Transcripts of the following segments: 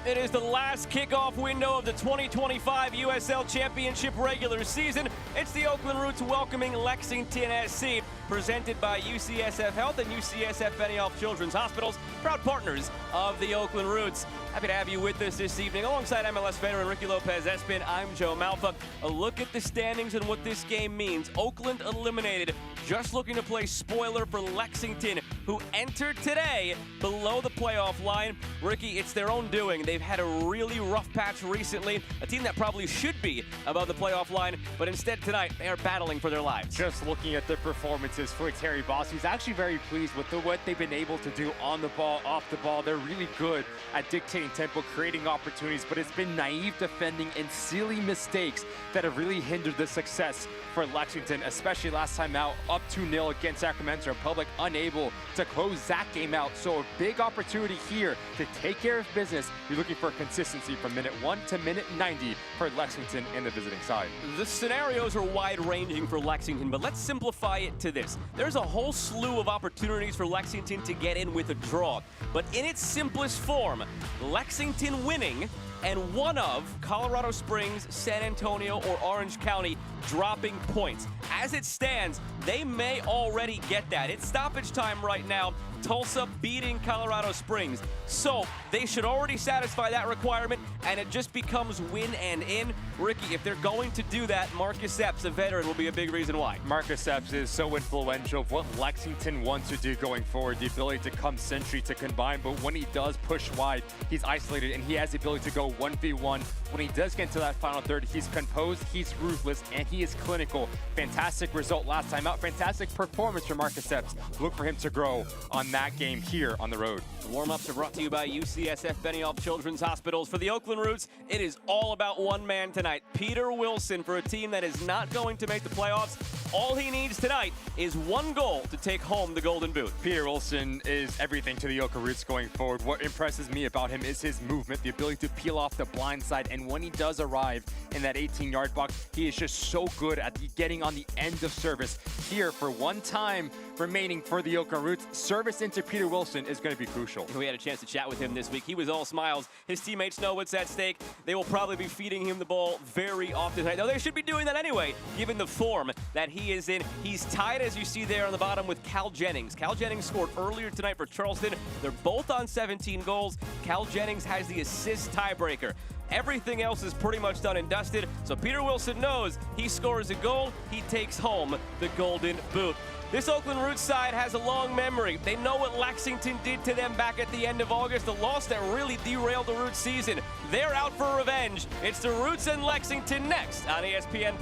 It is the last kickoff window of the 2025 USL Championship regular season. It's the Oakland Roots welcoming Lexington SC, presented by UCSF Health and UCSF Benioff Children's Hospitals, proud partners of the Oakland Roots. Happy to have you with us this evening. Alongside MLS veteran Ricky Lopez-Espin, I'm Joe Malfa. A look at the standings and what this game means. Oakland eliminated, just looking to play spoiler for Lexington, who entered today below the playoff line. Ricky, it's their own doing. They've had a really rough patch recently, a team that probably should be above the playoff line, but instead tonight they are battling for their lives. Just looking at the performances for Terry Boss, he's actually very pleased with what they've been able to do on the ball, off the ball. They're really good at dictating tempo, creating opportunities, but it's been naive defending and silly mistakes that have really hindered the success for Lexington, especially last time out, up 2-0 against Sacramento Republic, unable to close that game out. So a big opportunity here to take care of business. You're looking for consistency from minute 1 to minute 90 for Lexington in the visiting side. The scenarios are wide-ranging for Lexington, but let's simplify it to this. There's a whole slew of opportunities for Lexington to get in with a draw, but in its simplest form, Lexington winning and one of Colorado Springs, San Antonio, or Orange County dropping points. As it stands, they may already get that. It's stoppage time right now. Tulsa beating Colorado Springs. So they should already satisfy that requirement, and it just becomes win and in. Ricky, if they're going to do that, Marcus Epps, a veteran, will be a big reason why. Marcus Epps is so influential of what Lexington wants to do going forward, the ability to come century, to combine, but when he does push wide, he's isolated, and he has the ability to go 1v1. When he does get into that final third, he's composed, he's ruthless, and he is clinical. Fantastic result last time out. Fantastic performance for Marcus Epps. Look for him to grow on that game here on the road. The warm-ups are brought to you by UCSF Benioff Children's Hospitals. For the Oakland Roots, it is all about one man tonight, Peter Wilson, for a team that is not going to make the playoffs. All he needs tonight is one goal to take home the Golden Boot. Peter Wilson is everything to the Oakland Roots going forward. What impresses me about him is his movement, the ability to peel off the blind side, and when he does arrive in that 18-yard box, he is just so good at getting on the end of service. Here, for one time remaining for the Oakland Roots, service into Peter Wilson is going to be crucial. We had a chance to chat with him this week. He was all smiles. His teammates know what's at stake. They will probably be feeding him the ball very often tonight. Now, they should be doing that anyway, given the form that he is in. He's tied, as you see there on the bottom, with Cal Jennings. Cal Jennings scored earlier tonight for Charleston. They're both on 17 goals. Cal Jennings has the assist tiebreaker. Everything else is pretty much done and dusted, so Peter Wilson knows he scores a goal, he takes home the Golden Boot. This Oakland Roots side has a long memory. They know what Lexington did to them back at the end of August, a loss that really derailed the Roots season. They're out for revenge. It's the Roots and Lexington next on ESPN+.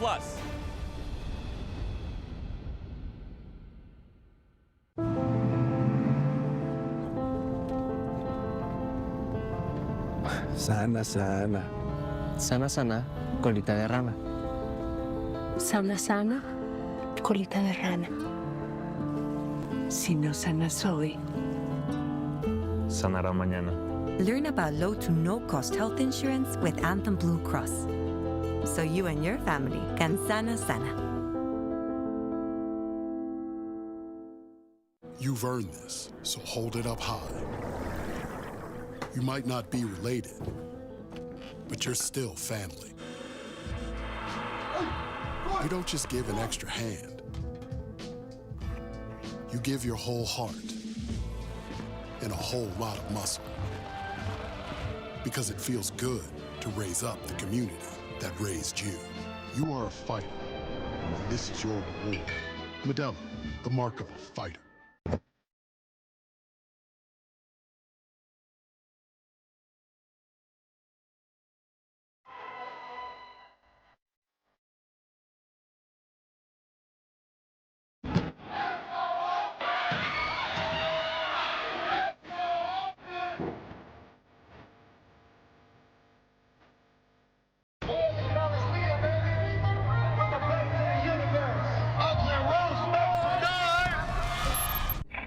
Sana, sana. Sana, sana, colita de rana. Sana, sana, colita de rana. Si no sana soy, sanará mañana. Learn about low to no-cost health insurance with Anthem Blue Cross, so you and your family can sana sana. You've earned this, so hold it up high. You might not be related, but you're still family. You don't just give an extra hand. You give your whole heart and a whole lot of muscle. Because it feels good to raise up the community that raised you. You are a fighter, and this is your reward. Medalla, the mark of a fighter.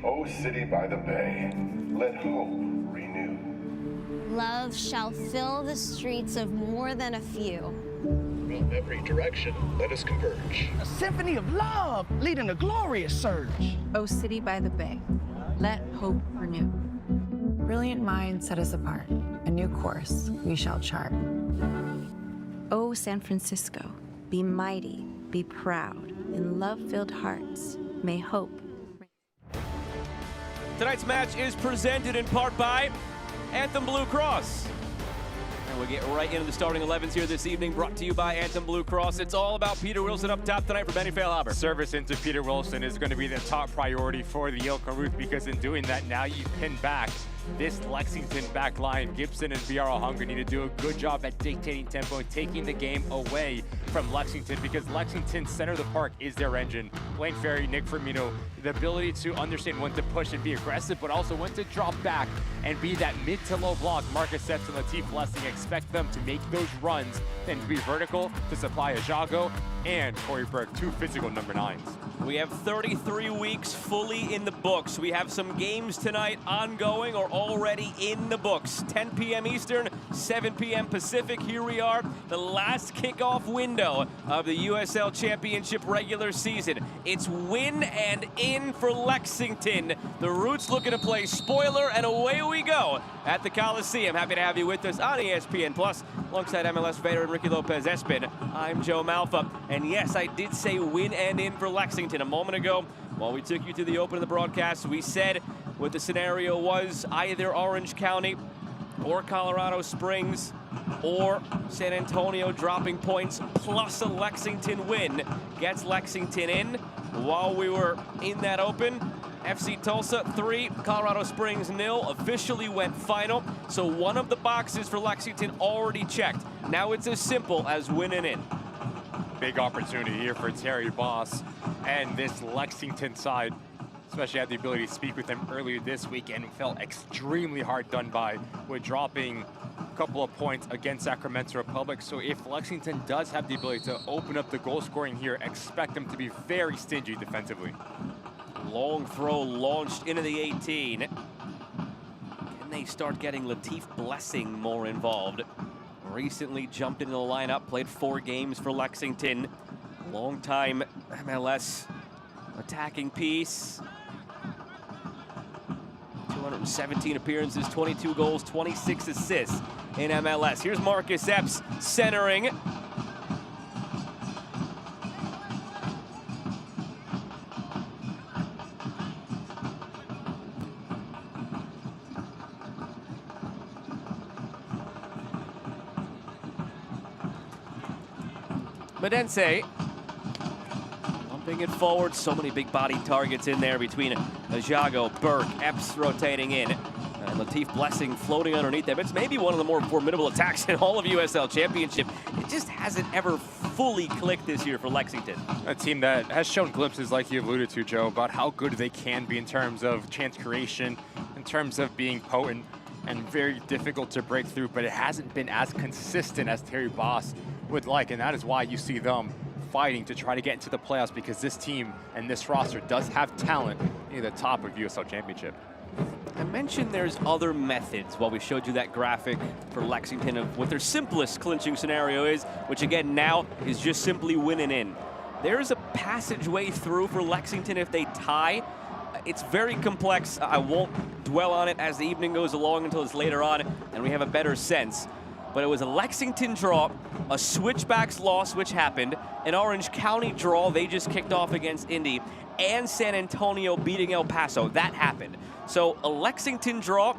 O city by the bay, let hope renew. Love shall fill the streets of more than a few. From every direction, let us converge. A symphony of love leading a glorious surge. O city by the bay, let hope renew. Brilliant minds set us apart. A new course we shall chart. Oh, San Francisco, be mighty, be proud. In love-filled hearts, may hope. Tonight's match is presented in part by Anthem Blue Cross. And we get right into the starting 11s here this evening, brought to you by Anthem Blue Cross. It's all about Peter Wilson up top tonight for Benny Feilhaber. Service into Peter Wilson is going to be the top priority for the Oakland Youth, because in doing that, now you pin back this Lexington back line. Gibson and BRL Hunger need to do a good job at dictating tempo and taking the game away from Lexington, because Lexington's center of the park is their engine. Blaine Ferry, Nick Firmino, the ability to understand when to push and be aggressive, but also when to drop back and be that mid to low block. Marcus Epps and Latif Blessing, expect them to make those runs and be vertical to supply Ajago and Corey Burke, two physical number 9s. We have 33 weeks fully in the books. We have some games tonight ongoing or already in the books. 10 p.m. Eastern, 7 p.m. Pacific. Here we are, the last kickoff window of the USL Championship regular season. It's win and in for Lexington. The Roots looking to play spoiler, and away we go at the Coliseum. Happy to have you with us on ESPN Plus, alongside MLS veteran Ricky Lopez-Espin. I'm Joe Malfa, and yes, I did say win and in for Lexington a moment ago. While we took you to the open of the broadcast, we said what the scenario was: either Orange County or Colorado Springs or San Antonio dropping points plus a Lexington win gets Lexington in. While we were in that open, FC Tulsa 3, Colorado Springs 0, officially went final. So one of the boxes for Lexington already checked. Now it's as simple as winning in. Big opportunity here for Terry Boss and this Lexington side. Especially had the ability to speak with him earlier this week and felt extremely hard done by with dropping a couple of points against Sacramento Republic. So if Lexington does have the ability to open up the goal scoring here, expect them to be very stingy defensively. Long throw launched into the 18. Can they start getting Latif Blessing more involved? Recently jumped into the lineup, played 4 games for Lexington. Long-time MLS attacking piece. 217 appearances, 22 goals, 26 assists in MLS. Here's Marcus Epps centering. Medense lumping it forward. So many big body targets in there between Ajago, Burke, Epps rotating in, and Latif Blessing floating underneath them. It's maybe one of the more formidable attacks in all of USL Championship. It just hasn't ever fully clicked this year for Lexington. A team that has shown glimpses, like you alluded to, Joe, about how good they can be in terms of chance creation, in terms of being potent, and very difficult to break through, but it hasn't been as consistent as Terry Boss would like, and that is why you see them fighting to try to get into the playoffs, because this team and this roster does have talent near the top of USL Championship. I mentioned there's other methods while we showed you that graphic for Lexington of what their simplest clinching scenario is, which again now is just simply winning in. There's a passageway through for Lexington if they tie. It's very complex. I won't dwell on it as the evening goes along until it's later on and we have a better sense. But it was a Lexington draw, a switchbacks loss, which happened, an Orange County draw, they just kicked off against Indy, and San Antonio beating El Paso, that happened. So a Lexington draw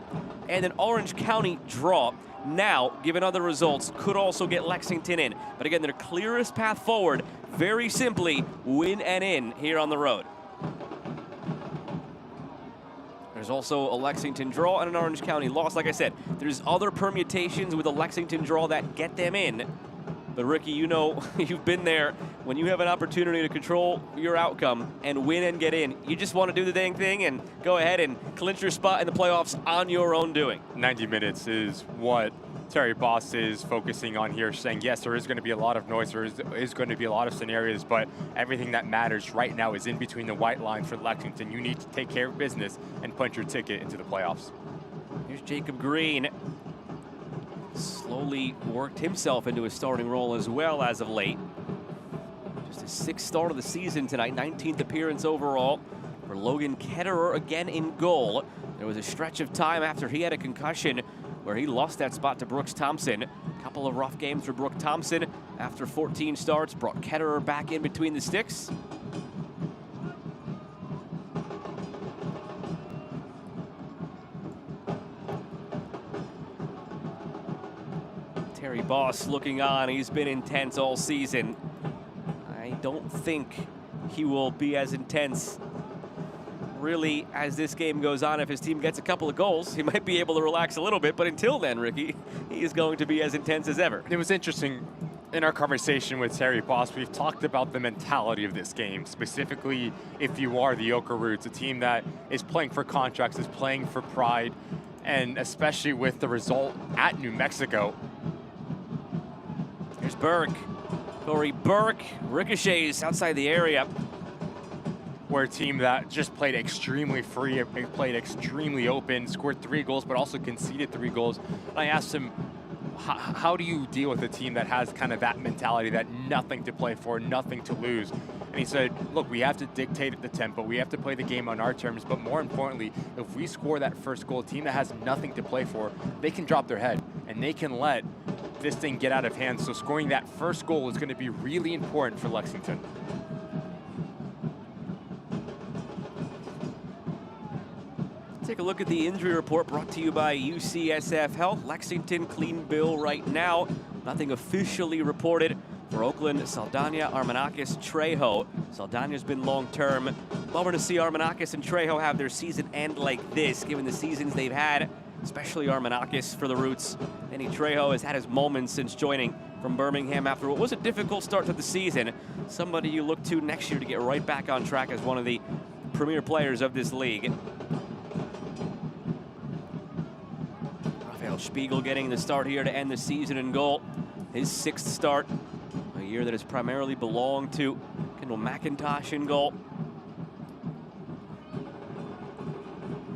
and an Orange County draw now, given other results, could also get Lexington in. But again, their clearest path forward, very simply, win and in here on the road. There's also a Lexington draw and an Orange County loss. Like I said, there's other permutations with a Lexington draw that get them in. But Ricky, you know, you've been there. When you have an opportunity to control your outcome and win and get in, you just want to do the dang thing and go ahead and clinch your spot in the playoffs on your own doing. 90 minutes is what Terry Boss is focusing on here, saying, yes, there is going to be a lot of noise, there is going to be a lot of scenarios, but everything that matters right now is in between the white lines for Lexington. You need to take care of business and punch your ticket into the playoffs. Here's Jacob Green. Slowly worked himself into a starting role as well as of late. Just his 6th start of the season tonight, 19th appearance overall for Logan Ketterer, again in goal. There was a stretch of time after he had a concussion where he lost that spot to Brooks Thompson. A couple of rough games for Brooks Thompson after 14 starts, brought Ketterer back in between the sticks. Terry Boss looking on. He's been intense all season. I don't think he will be as intense really as this game goes on. If his team gets a couple of goals, he might be able to relax a little bit. But until then, Ricky, he is going to be as intense as ever. It was interesting in our conversation with Terry Boss. We've talked about the mentality of this game, specifically if you are the Oakland Roots, a team that is playing for contracts, is playing for pride, and especially with the result at New Mexico. Here's Burke. Corey Burke ricochets outside the area. We're a team that just played extremely free, played extremely open, scored 3 goals, but also conceded 3 goals. And I asked him, how do you deal with a team that has kind of that mentality, that nothing to play for, nothing to lose? And he said, look, we have to dictate the tempo. We have to play the game on our terms. But more importantly, if we score that first goal, a team that has nothing to play for, they can drop their head and they can let this thing get out of hand. So scoring that first goal is going to be really important for Lexington. Take a look at the injury report brought to you by UCSF Health. Lexington clean bill right now. Nothing officially reported for Oakland, Saldana, Armanakis, Trejo. Saldana's been long-term. Bummer to see Armanakis and Trejo have their season end like this, given the seasons they've had, especially Armanakis for the Roots. Danny Trejo has had his moments since joining from Birmingham after what was a difficult start to the season. Somebody you look to next year to get right back on track as one of the premier players of this league. Spiegel getting the start here to end the season in goal. His 6th start, a year that has primarily belonged to Kendall McIntosh in goal.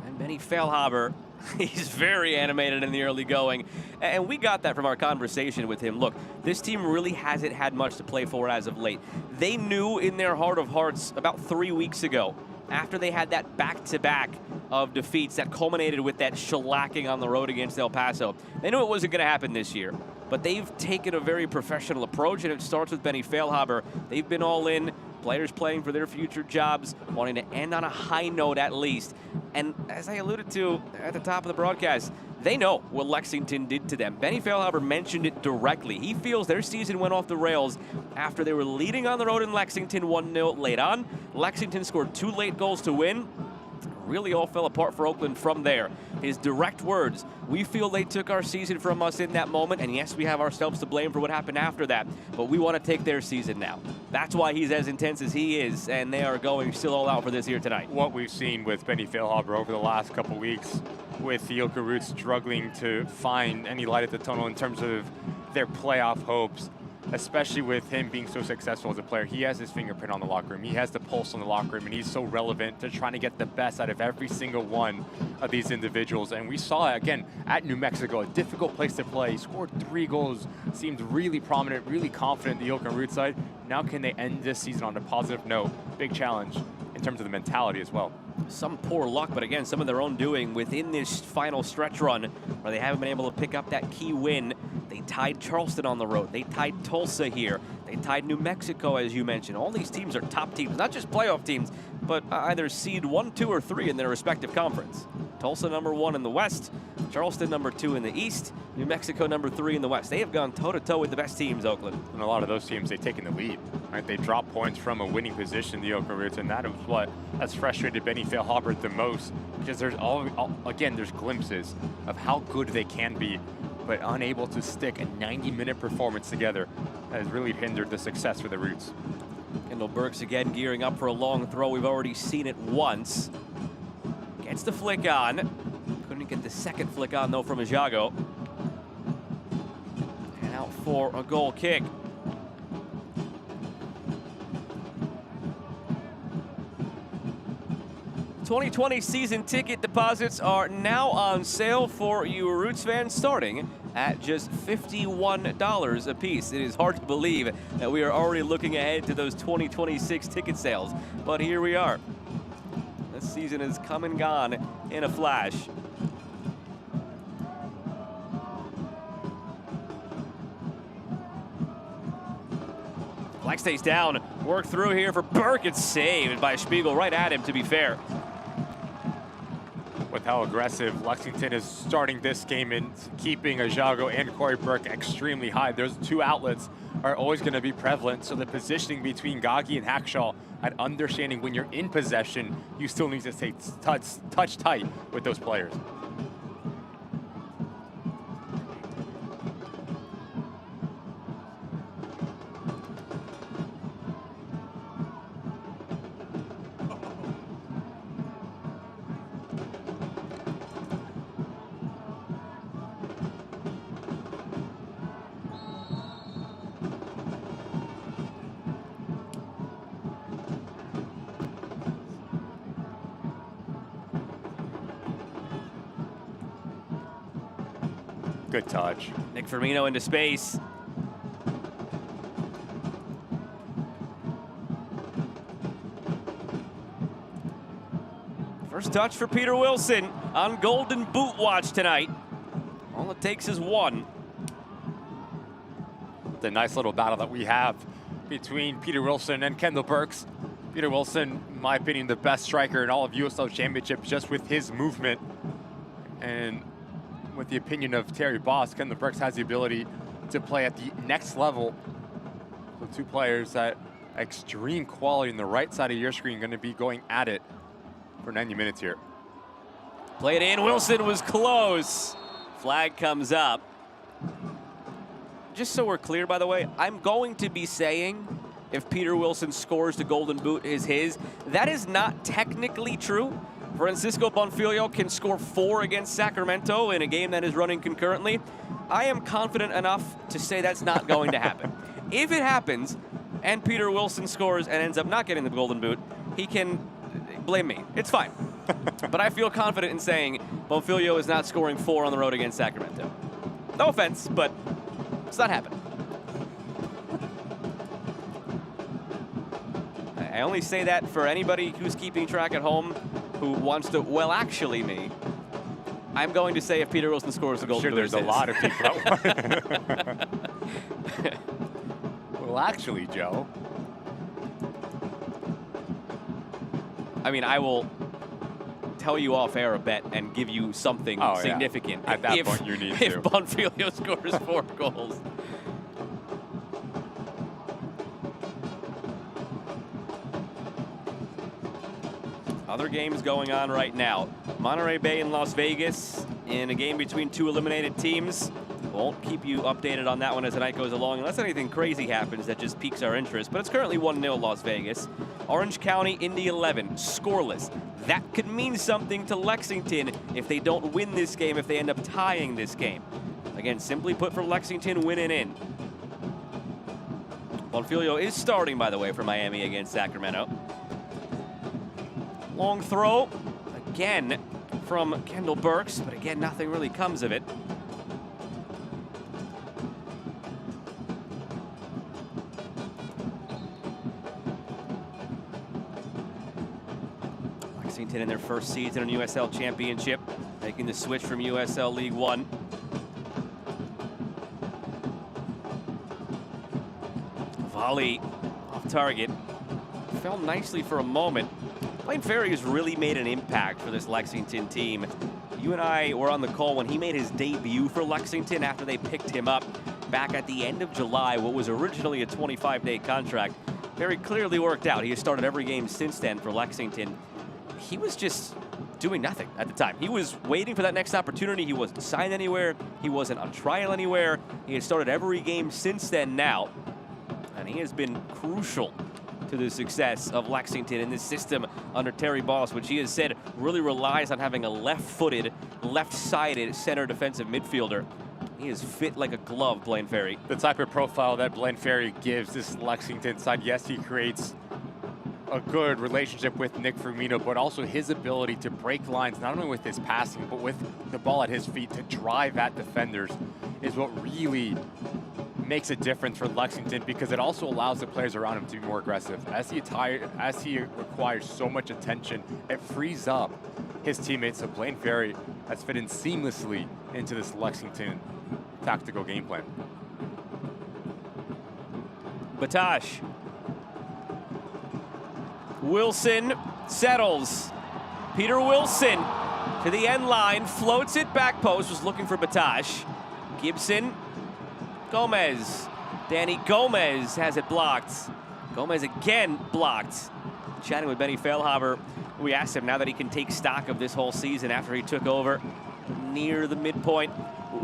And Benny Feilhaber, he's very animated in the early going. And we got that from our conversation with him. Look, this team really hasn't had much to play for as of late. They knew in their heart of hearts about 3 weeks ago, after they had that back-to-back of defeats that culminated with that shellacking on the road against El Paso. They knew it wasn't going to happen this year, but they've taken a very professional approach, and it starts with Benny Feilhaber. They've been all in, players playing for their future jobs, wanting to end on a high note at least. And as I alluded to at the top of the broadcast, they know what Lexington did to them. Benny Feilhaber mentioned it directly. He feels their season went off the rails after they were leading on the road in Lexington 1-0 late on. Lexington scored 2 late goals to win. Really all fell apart for Oakland from there. His direct words, we feel they took our season from us in that moment, and yes, we have ourselves to blame for what happened after that, but we want to take their season now. That's why he's as intense as he is, and they are going still all out for this here tonight. What we've seen with Benny Feilhaber over the last couple weeks, with the Oakland Roots struggling to find any light at the tunnel in terms of their playoff hopes, especially with him being so successful as a player. He has his fingerprint on the locker room. He has the pulse on the locker room, and he's so relevant to trying to get the best out of every single one of these individuals. And we saw it, again, at New Mexico, a difficult place to play. He scored 3 goals, seemed really prominent, really confident in the Oakland Roots side. Now can they end this season on a positive note? Big challenge in terms of the mentality as well. Some poor luck, but again, some of their own doing within this final stretch run where they haven't been able to pick up that key win. They tied Charleston on the road. They tied Tulsa here. They tied New Mexico, as you mentioned. All these teams are top teams, not just playoff teams, but either seed 1, 2, or 3 in their respective conference. Tulsa #1 in the West, Charleston #2 in the East, New Mexico #3 in the West. They have gone toe-to-toe with the best teams, Oakland. And a lot of those teams, they've taken the lead, right? They drop points from a winning position, the Oakland Roots, and that is what has frustrated Benny Feilhaber the most, because there's again, there's glimpses of how good they can be, but unable to stick a 90-minute performance together has really hindered the success for the Roots. Kendall Burks again gearing up for a long throw. We've already seen it once. Gets the flick on. Couldn't get the second flick on, though, from Ajago. And out for a goal kick. '20 season ticket deposits are now on sale for you Roots fans, starting at just $51 a piece. It is hard to believe that we are already looking ahead to those 2026 ticket sales, but here we are. This season has come and gone in a flash. Flag stays down. Work through here for Burke. It's saved by Spiegel right at him, to be fair. With how aggressive Lexington is starting this game and keeping Ajago and Corey Burke extremely high. Those two outlets are always going to be prevalent, so the positioning between Gagi and Hackshaw and understanding when you're in possession, you still need to stay touch tight with those players. Good touch. Nick Firmino into space. First touch for Peter Wilson on Golden Boot watch tonight. All it takes is one. The nice little battle that we have between Peter Wilson and Kendall Burks. Peter Wilson, in my opinion, the best striker in all of USL Championship just with his movement. And with the opinion of Terry Boss, Kendall Burks has the ability to play at the next level. So two players that extreme quality on the right side of your screen going to be going at it for 90 minutes here. Play it in, Wilson was close. Flag comes up. Just so we're clear, by the way, I'm going to be saying if Peter Wilson scores the Golden Boot is his. That is not technically true. Francisco Bonfilio can score 4 against Sacramento in a game that is running concurrently. I am confident enough to say that's not going to happen. If it happens and Peter Wilson scores and ends up not getting the Golden Boot, he can blame me. It's fine. But I feel confident in saying Bonfilio is not scoring 4 on the road against Sacramento. No offense, but it's not happening. I only say that for anybody who's keeping track at home who wants to, well, actually me. I'm going to say if Peter Wilson scores the Golden Boot, there's a lot of people that want. Well, actually, Joe. I mean, I will tell you off air a bet and give you something significant. Yeah. At that point, you need if to. Bonfilio scores 4 goals. Other games going on right now. Monterey Bay and Las Vegas in a game between 2 eliminated teams. Won't keep you updated on that one as the night goes along, unless anything crazy happens that just piques our interest. But it's currently 1-0 Las Vegas. Orange County, Indy 11, scoreless. That could mean something to Lexington if they don't win this game, if they end up tying this game. Again, simply put for Lexington, winning in. Bonfilio is starting, by the way, for Miami against Sacramento. Long throw, again, from Kendall Burks, but again, nothing really comes of it. Lexington in their first season in USL Championship, making the switch from USL League One. Volley off target. Fell nicely for a moment. Blaine Ferry has really made an impact for this Lexington team. You and I were on the call when he made his debut for Lexington after they picked him up back at the end of July, what was originally a 25-day contract. Very clearly worked out. He has started every game since then for Lexington. He was just doing nothing at the time. He was waiting for that next opportunity. He wasn't signed anywhere. He wasn't on trial anywhere. He has started every game since then now. And he has been crucial to the success of Lexington in this system under Terry Boss, which he has said really relies on having a left-footed, left-sided center defensive midfielder. He is fit like a glove, Blaine Ferry. The type of profile that Blaine Ferry gives this Lexington side, yes, he creates a good relationship with Nick Firmino, but also his ability to break lines, not only with his passing, but with the ball at his feet to drive at defenders is what really makes a difference for Lexington because it also allows the players around him to be more aggressive. As he requires so much attention, it frees up his teammates. So Blaine Ferry has fit in seamlessly into this Lexington tactical game plan. Batash. Wilson settles. Peter Wilson to the end line, floats it back post, was looking for Batash. Gibson, Gomez. Danny Gomez has it blocked. Gomez again blocked. Chatting with Benny Feilhaber, we asked him now that he can take stock of this whole season after he took over near the midpoint,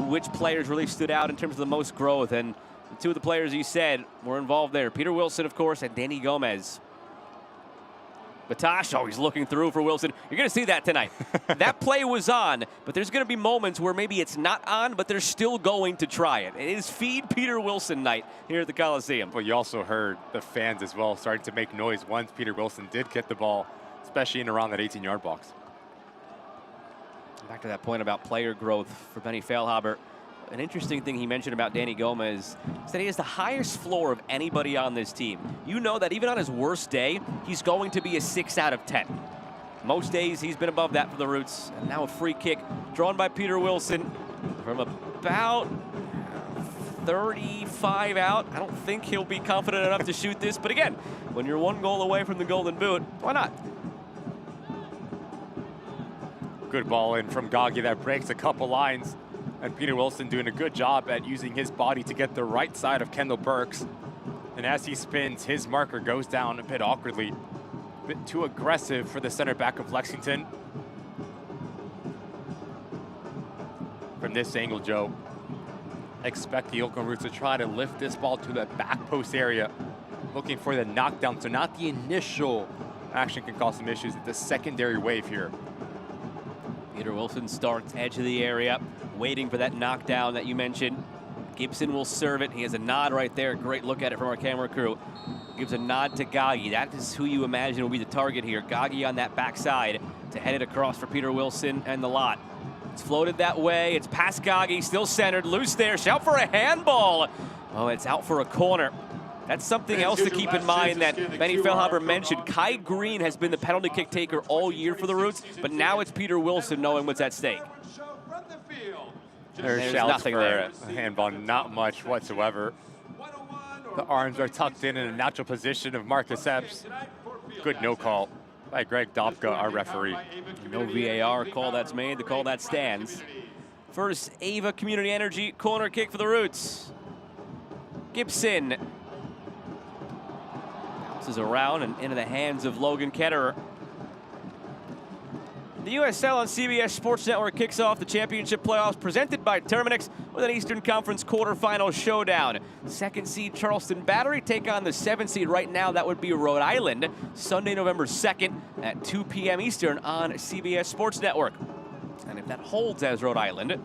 which players really stood out in terms of the most growth, and the two of the players he said were involved there. Peter Wilson, of course, and Danny Gomez. Batash, oh, he's looking through for Wilson. You're going to see that tonight. That play was on, but there's going to be moments where maybe it's not on, but they're still going to try it. It is Feed Peter Wilson night here at the Coliseum. But you also heard the fans as well starting to make noise once Peter Wilson did get the ball, especially in around that 18-yard box. Back to that point about player growth for Benny Feilhaber. An interesting thing he mentioned about Danny Gomez is that he has the highest floor of anybody on this team. You know that even on his worst day, he's going to be a 6 out of 10. Most days he's been above that for the Roots. And now a free kick drawn by Peter Wilson from about 35 out. I don't think he'll be confident enough to shoot this, but again, when you're 1 goal away from the Golden Boot, why not? Good ball in from Gagi that breaks a couple lines. And Peter Wilson doing a good job at using his body to get the right side of Kendall Burks. And as he spins, his marker goes down a bit awkwardly. A bit too aggressive for the center back of Lexington. From this angle, Joe, expect the Oakland Roots to try to lift this ball to the back post area, looking for the knockdown. So not the initial action can cause some issues. It's the secondary wave here. Peter Wilson starts edge of the area, waiting for that knockdown that you mentioned. Gibson will serve it. He has a nod right there. Great look at it from our camera crew. Gives a nod to Gagi. That is who you imagine will be the target here. Gagi on that backside to head it across for Peter Wilson and the lot. It's floated that way. It's past Gagi, still centered, loose there. Shout for a handball. Oh, it's out for a corner. That's something else to keep in mind that Benny Feilhaber mentioned. Kai Green has been the penalty kick taker all year for the Roots, but now it's Peter Wilson knowing what's at stake. There's shouts for a handball, not much whatsoever. The arms are tucked in a natural position of Marcus Epps. Good no call by Greg Dobka, our referee. No VAR call that's made, the call that stands. First, Ava Community Energy corner kick for the Roots. Gibson bounces around and into the hands of Logan Ketterer. The USL on CBS Sports Network kicks off the championship playoffs presented by Terminix with an Eastern Conference quarterfinal showdown. Second seed Charleston Battery take on the 7th seed right now. That would be Rhode Island. Sunday, November 2nd at 2 p.m. Eastern on CBS Sports Network. And if that holds as Rhode Island, it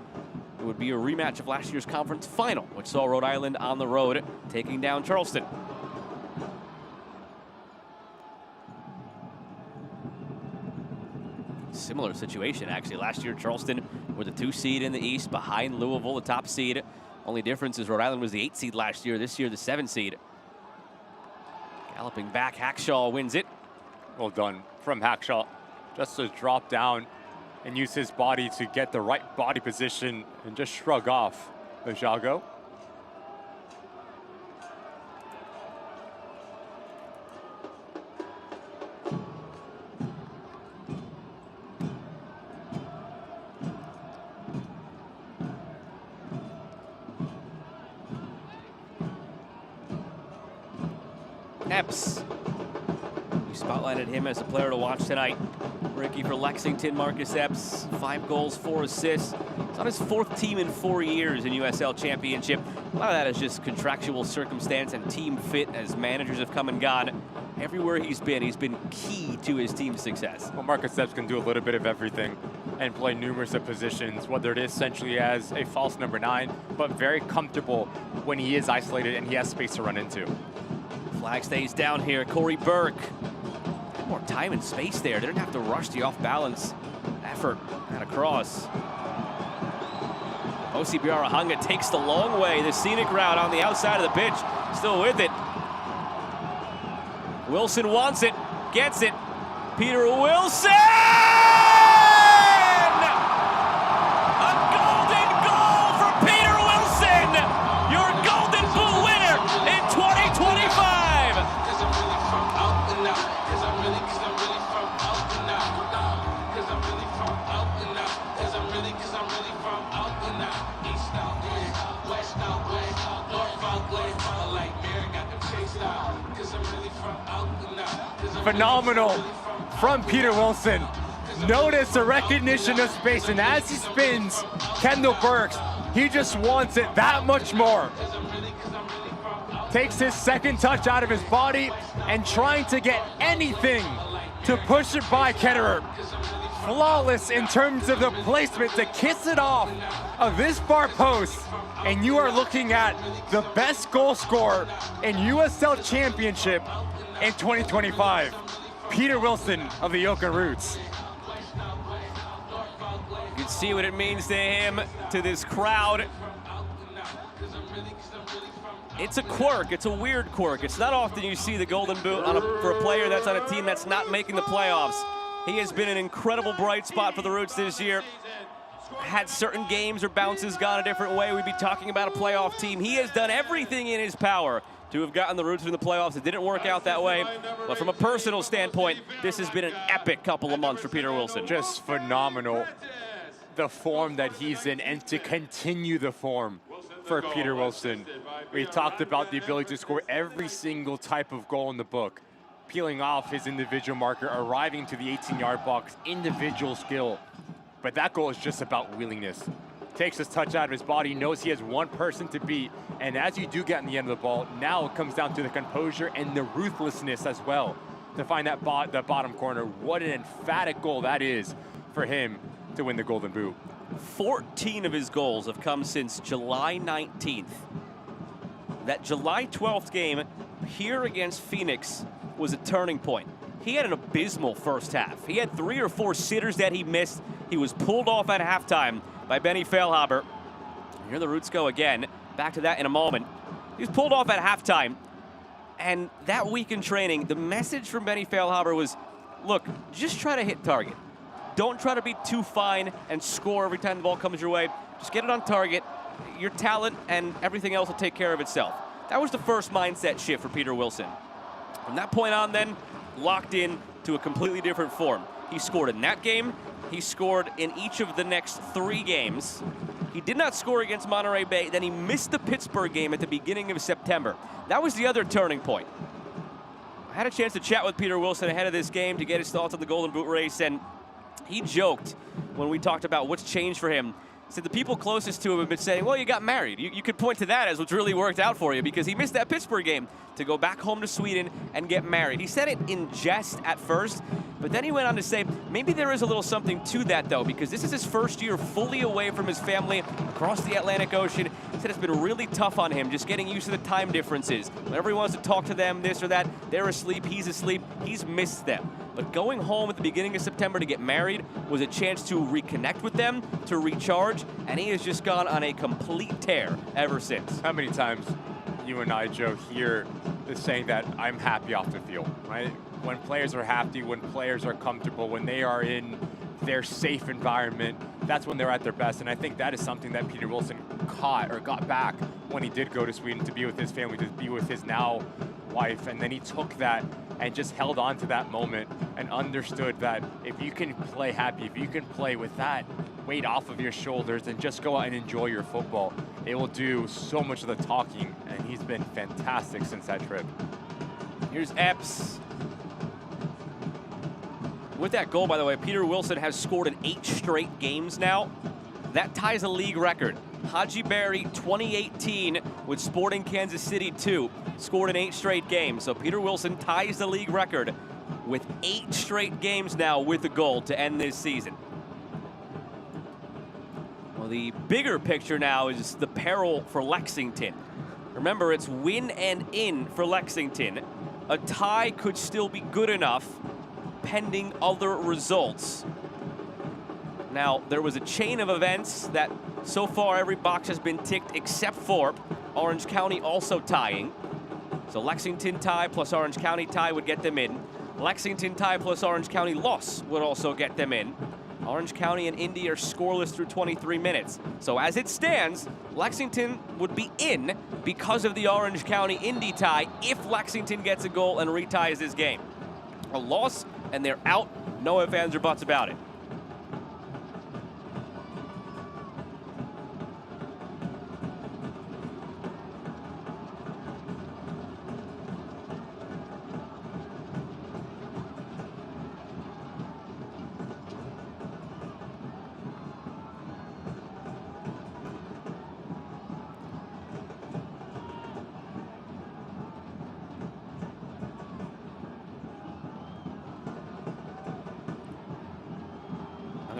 would be a rematch of last year's conference final, which saw Rhode Island on the road taking down Charleston. Similar situation, actually. Last year, Charleston were the 2 seed in the East, behind Louisville, the top seed. Only difference is Rhode Island was the 8 seed last year. This year, the 7 seed. Galloping back, Hackshaw wins it. Well done from Hackshaw. Just to drop down and use his body to get the right body position and just shrug off Jago. Epps. We spotlighted him as a player to watch tonight. Rookie for Lexington, Marcus Epps, 5 goals, 4 assists. It's on his 4th team in 4 years in USL Championship. A lot of that is just contractual circumstance and team fit as managers have come and gone. Everywhere he's been key to his team's success. Well, Marcus Epps can do a little bit of everything and play numerous of positions, whether it is essentially as a false number 9, but very comfortable when he is isolated and he has space to run into. Flag stays down here. Corey Burke. More time and space there. They didn't have to rush the off-balance effort and across. Osibiara Hunga takes the long way, the scenic route on the outside of the pitch, still with it. Wilson wants it, gets it. Peter Wilson! A golden goal for Peter Wilson! Your Golden Boot winner in 2025! Phenomenal from Peter Wilson. Notice the recognition of space, and as he spins Kendall Burks, he just wants it that much more. Takes his second touch out of his body and trying to get anything to push it by Ketterer. Flawless in terms of the placement to kiss it off of this far post. And you are looking at the best goal scorer in USL Championship in 2025. Peter Wilson of the Oakland Roots. You can see what it means to him, to this crowd. It's a quirk, it's a weird quirk. It's not often you see the Golden Boot for a player that's on a team that's not making the playoffs. He has been an incredible bright spot for the Roots this year. Had certain games or bounces gone a different way, we'd be talking about a playoff team. He has done everything in his power to have gotten the Roots in the playoffs. It didn't work out that way, but from a personal standpoint, this has been an epic couple of months for Peter Wilson. Just phenomenal, the form that he's in, and to continue the form for Peter Wilson. We talked about the ability to score every single type of goal in the book, peeling off his individual marker, arriving to the 18-yard box, individual skill. But that goal is just about willingness. Takes his touch out of his body, knows he has one person to beat, and as you do get in the end of the ball, now it comes down to the composure and the ruthlessness as well to find that the bottom corner. What an emphatic goal that is for him to win the Golden Boot. 14 of his goals have come since July 19th. That July 12th game here against Phoenix was a turning point. He had an abysmal first half. He had 3 or 4 sitters that he missed. He was pulled off at halftime by Benny Feilhaber. Here the Roots go again. Back to that in a moment. He was pulled off at halftime. And that week in training, the message from Benny Feilhaber was, look, just try to hit target. Don't try to be too fine and score every time the ball comes your way. Just get it on target. Your talent and everything else will take care of itself. That was the first mindset shift for Peter Wilson. From that point on then, locked in to a completely different form. He scored in that game. He scored in each of the next 3 games. He did not score against Monterey Bay. Then he missed the Pittsburgh game at the beginning of September. That was the other turning point. I had a chance to chat with Peter Wilson ahead of this game to get his thoughts on the Golden Boot race, and he joked when we talked about what's changed for him. He said the people closest to him have been saying, well, you got married. You could point to that as what's really worked out for you, because he missed that Pittsburgh game to go back home to Sweden and get married. He said it in jest at first, but then he went on to say, maybe there is a little something to that, though, because this is his first year fully away from his family across the Atlantic Ocean. He said it's been really tough on him, just getting used to the time differences. Whenever he wants to talk to them, this or that, they're asleep, he's asleep, he's missed them. But going home at the beginning of September to get married was a chance to reconnect with them, to recharge, and he has just gone on a complete tear ever since. How many times you and I, Joe, hear the saying that I'm happy off the field, right? When players are happy, when players are comfortable, when they are in their safe environment, that's when they're at their best. And I think that is something that Peter Wilson caught or got back when he did go to Sweden to be with his family, to be with his now wife. And then he took that and just held on to that moment and understood that if you can play happy, if you can play with that weight off of your shoulders and just go out and enjoy your football, it will do so much of the talking. And he's been fantastic since that trip. Here's Epps. With that goal, by the way, Peter Wilson has scored in 8 straight games now. That ties a league record. Haji Berry, 2018, with Sporting Kansas City 2, scored in 8 straight games. So Peter Wilson ties the league record with 8 straight games now with a goal to end this season. Well, the bigger picture now is the peril for Lexington. Remember, it's win and in for Lexington. A tie could still be good enough pending other results. Now, there was a chain of events that So far, every box has been ticked except for Orange County also tying. So Lexington tie plus Orange County tie would get them in. Lexington tie plus Orange County loss would also get them in. Orange County and Indy are scoreless through 23 minutes. So as it stands, Lexington would be in because of the Orange County-Indy tie if Lexington gets a goal and reties this game. A loss, and they're out. No ifs, ands, or buts about it.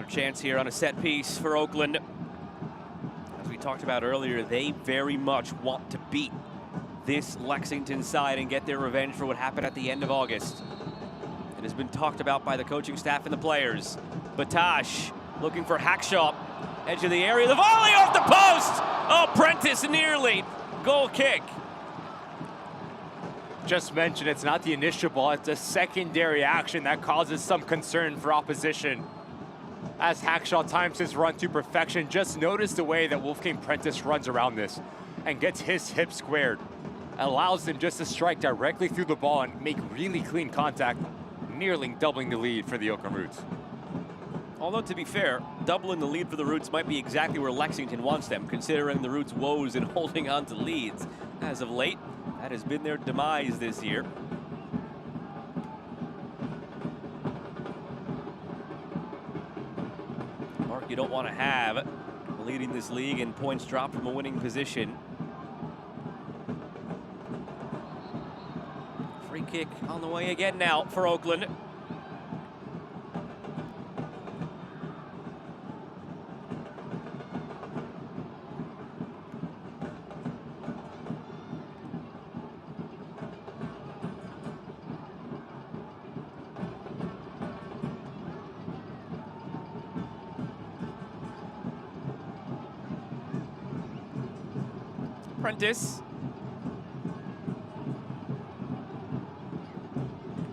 Chance here on a set piece for Oakland. As we talked about earlier, they very much want to beat this Lexington side and get their revenge for what happened at the end of August. It has been talked about by the coaching staff and the players. Batash looking for Hackshaw, edge of the area, the volley off the post! Oh, Prentice nearly. Goal kick. Just mentioned, it's not the initial ball, it's a secondary action that causes some concern for opposition. As Hackshaw times his run to perfection, just notice the way that Wolfgang Prentice runs around this and gets his hip squared. Allows him just to strike directly through the ball and make really clean contact, nearly doubling the lead for the Oakland Roots. Although, to be fair, doubling the lead for the Roots might be exactly where Lexington wants them, considering the Roots' woes in holding on to leads. As of late, that has been their demise this year. Mark you don't want to have leading this league in points dropped from a winning position. Free kick on the way again now for Oakland. Prentice.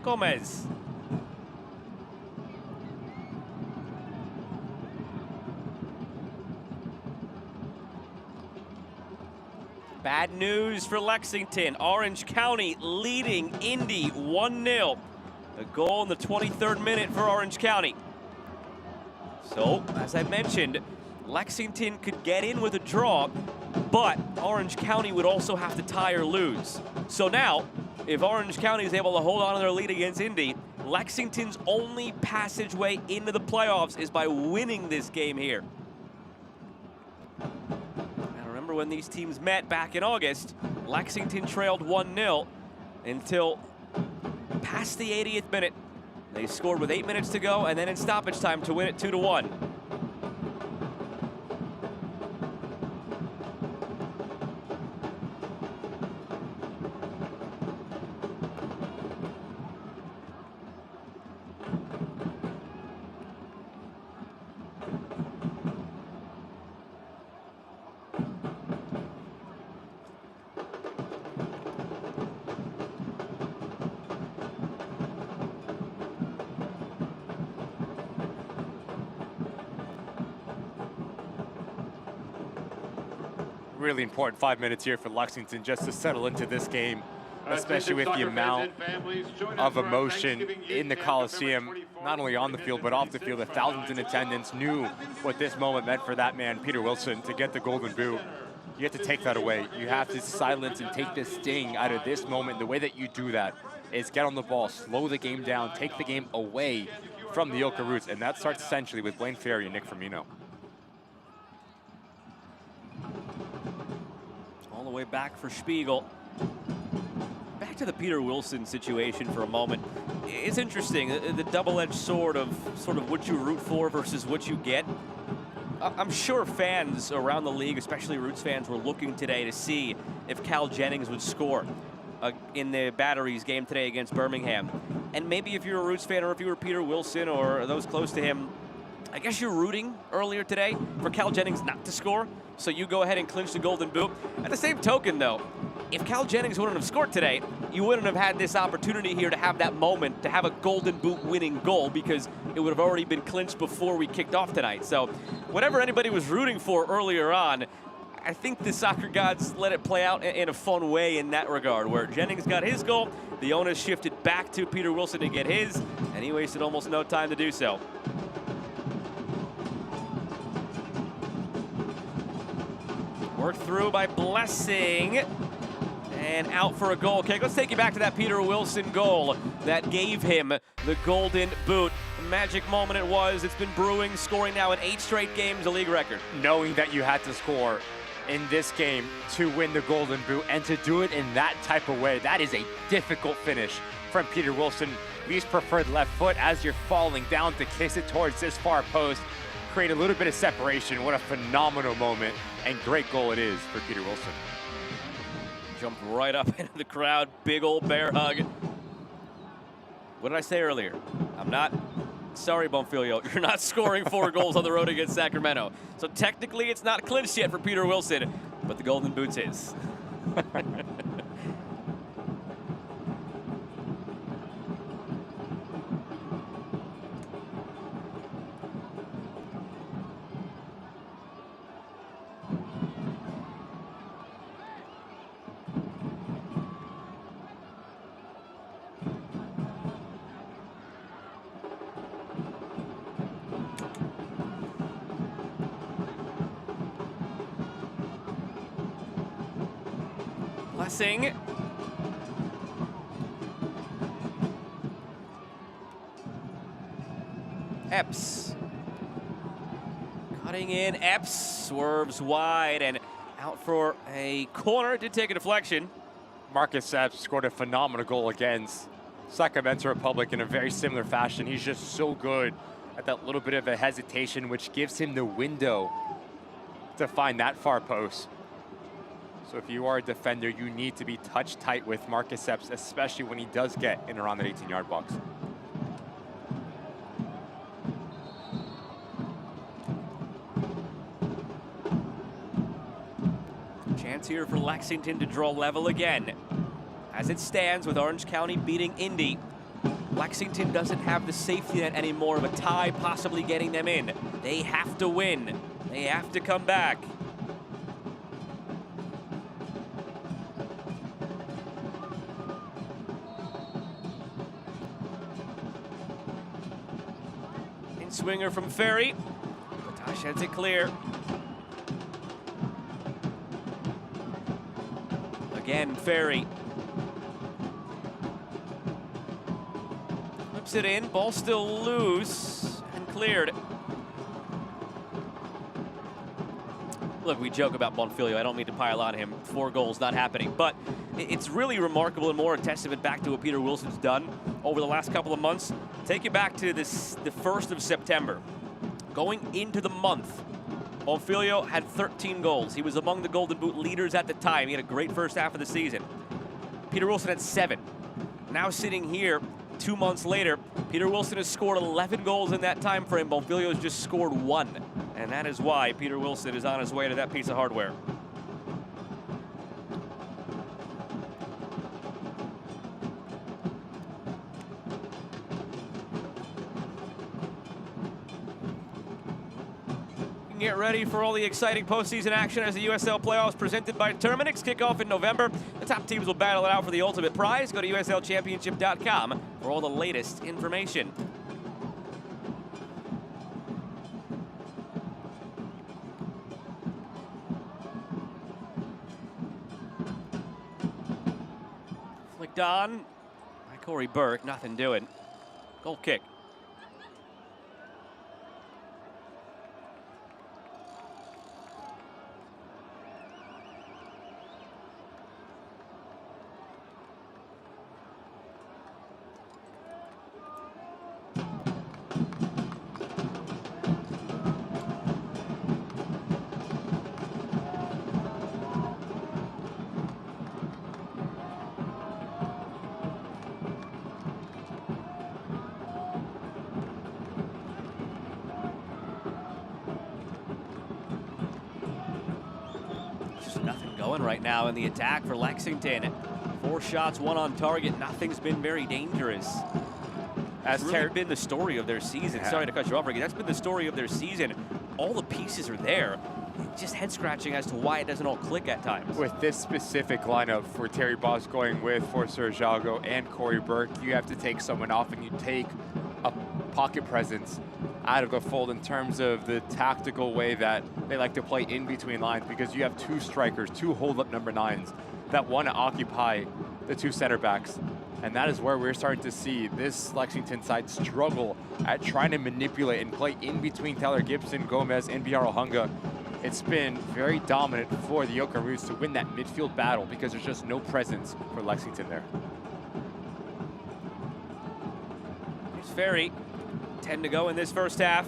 Gomez. Bad news for Lexington. Orange County leading Indy 1-0. A goal in the 23rd minute for Orange County. So, as I mentioned, Lexington could get in with a draw, but Orange County would also have to tie or lose. So now, if Orange County is able to hold on to their lead against Indy, Lexington's only passageway into the playoffs is by winning this game here. Now remember when these teams met back in August, Lexington trailed 1-0 until past the 80th minute. They scored with 8 minutes to go, and then in stoppage time to win it 2-1. Really important 5 minutes here for Lexington just to settle into this game, especially with the amount of emotion in the Coliseum, not only on the field, but off the field. The thousands in attendance knew what this moment meant for that man, Peter Wilson, to get the Golden Boot. You have to take that away. You have to silence and take the sting out of this moment. The way that you do that is get on the ball, slow the game down, take the game away from the Oakland Roots, and that starts essentially with Blaine Ferry and Nick Firmino. All the way back for Spiegel. Back to the Peter Wilson situation for a moment. It's interesting, the double-edged sword of sort of what you root for versus what you get. I'm sure fans around the league, especially Roots fans, were looking today to see if Cal Jennings would score in the Batteries game today against Birmingham. And maybe if you're a Roots fan or if you were Peter Wilson or those close to him, I guess you're rooting earlier today for Cal Jennings not to score, so you go ahead and clinch the Golden Boot. At the same token, though, if Cal Jennings wouldn't have scored today, you wouldn't have had this opportunity here to have that moment, to have a Golden Boot winning goal, because it would have already been clinched before we kicked off tonight. So whatever anybody was rooting for earlier on, I think the soccer gods let it play out in a fun way in that regard, where Jennings got his goal, the onus shifted back to Peter Wilson to get his, and he wasted almost no time to do so. Worked through by Blessing, and out for a goal kick. Let's take you back to that Peter Wilson goal that gave him the Golden Boot. A magic moment it was. It's been brewing, scoring now in 8 straight games, a league record. Knowing that you had to score in this game to win the Golden Boot and to do it in that type of way, that is a difficult finish from Peter Wilson. Least preferred left foot as you're falling down to kiss it towards this far post. Create a little bit of separation. What a phenomenal moment and great goal it is for Peter Wilson. Jumped right up into the crowd, big old bear hug. What did I say earlier? I'm not, sorry Bonfilio, you're not scoring 4 goals on the road against Sacramento. So technically it's not clinched yet for Peter Wilson, but the Golden Boot's his. Blessing. Epps. Cutting in, Epps swerves wide and out for a corner. Did take a deflection. Marcus Epps scored a phenomenal goal against Sacramento Republic in a very similar fashion. He's just so good at that little bit of a hesitation, which gives him the window to find that far post. So if you are a defender, you need to be touch tight with Marcus Epps, especially when he does get in around that 18-yard box. Chance here for Lexington to draw level again. As it stands with Orange County beating Indy, Lexington doesn't have the safety net anymore of a tie possibly getting them in. They have to win. They have to come back. Swinger from Ferry. Batash heads it clear. Again, Ferry. Flips it in. Ball still loose and cleared. Look, we joke about Bonfilio. I don't mean to pile on him. 4 goals not happening. But it's really remarkable and more a testament back to what Peter Wilson's done over the last couple of months. Take you back to the 1st of September. Going into the month, Bonfilio had 13 goals. He was among the Golden Boot leaders at the time. He had a great first half of the season. Peter Wilson had 7. Now sitting here 2 months later, Peter Wilson has scored 11 goals in that time frame. Bonfilio has just scored 1. And that is why Peter Wilson is on his way to that piece of hardware. Get ready for all the exciting postseason action as the USL playoffs presented by Terminix kick off in November. The top teams will battle it out for the ultimate prize. Go to USLChampionship.com for all the latest information. Flicked on by Corey Burke, nothing doing. Goal kick. going right now in the attack for Lexington. 4 shots, 1 on target. Nothing's been very dangerous. That's really been the story of their season. Yeah. Sorry to cut you off, Ricky. That's been the story of their season. All the pieces are there. Just head scratching as to why it doesn't all click at times. With this specific lineup for Terry Boss going with Forster Jago and Corey Burke, you have to take someone off, and you take a pocket presence out of the fold in terms of the tactical way that they like to play in between lines, because you have 2 strikers, 2 hold-up number 9s that want to occupy the 2 center backs. And that is where we're starting to see this Lexington side struggle at trying to manipulate and play in between Tyler Gibson, Gomez, and Biarahunga. It's been very dominant for the Oakland Roots to win that midfield battle because there's just no presence for Lexington there. Here's Ferry. 10 to go in this first half.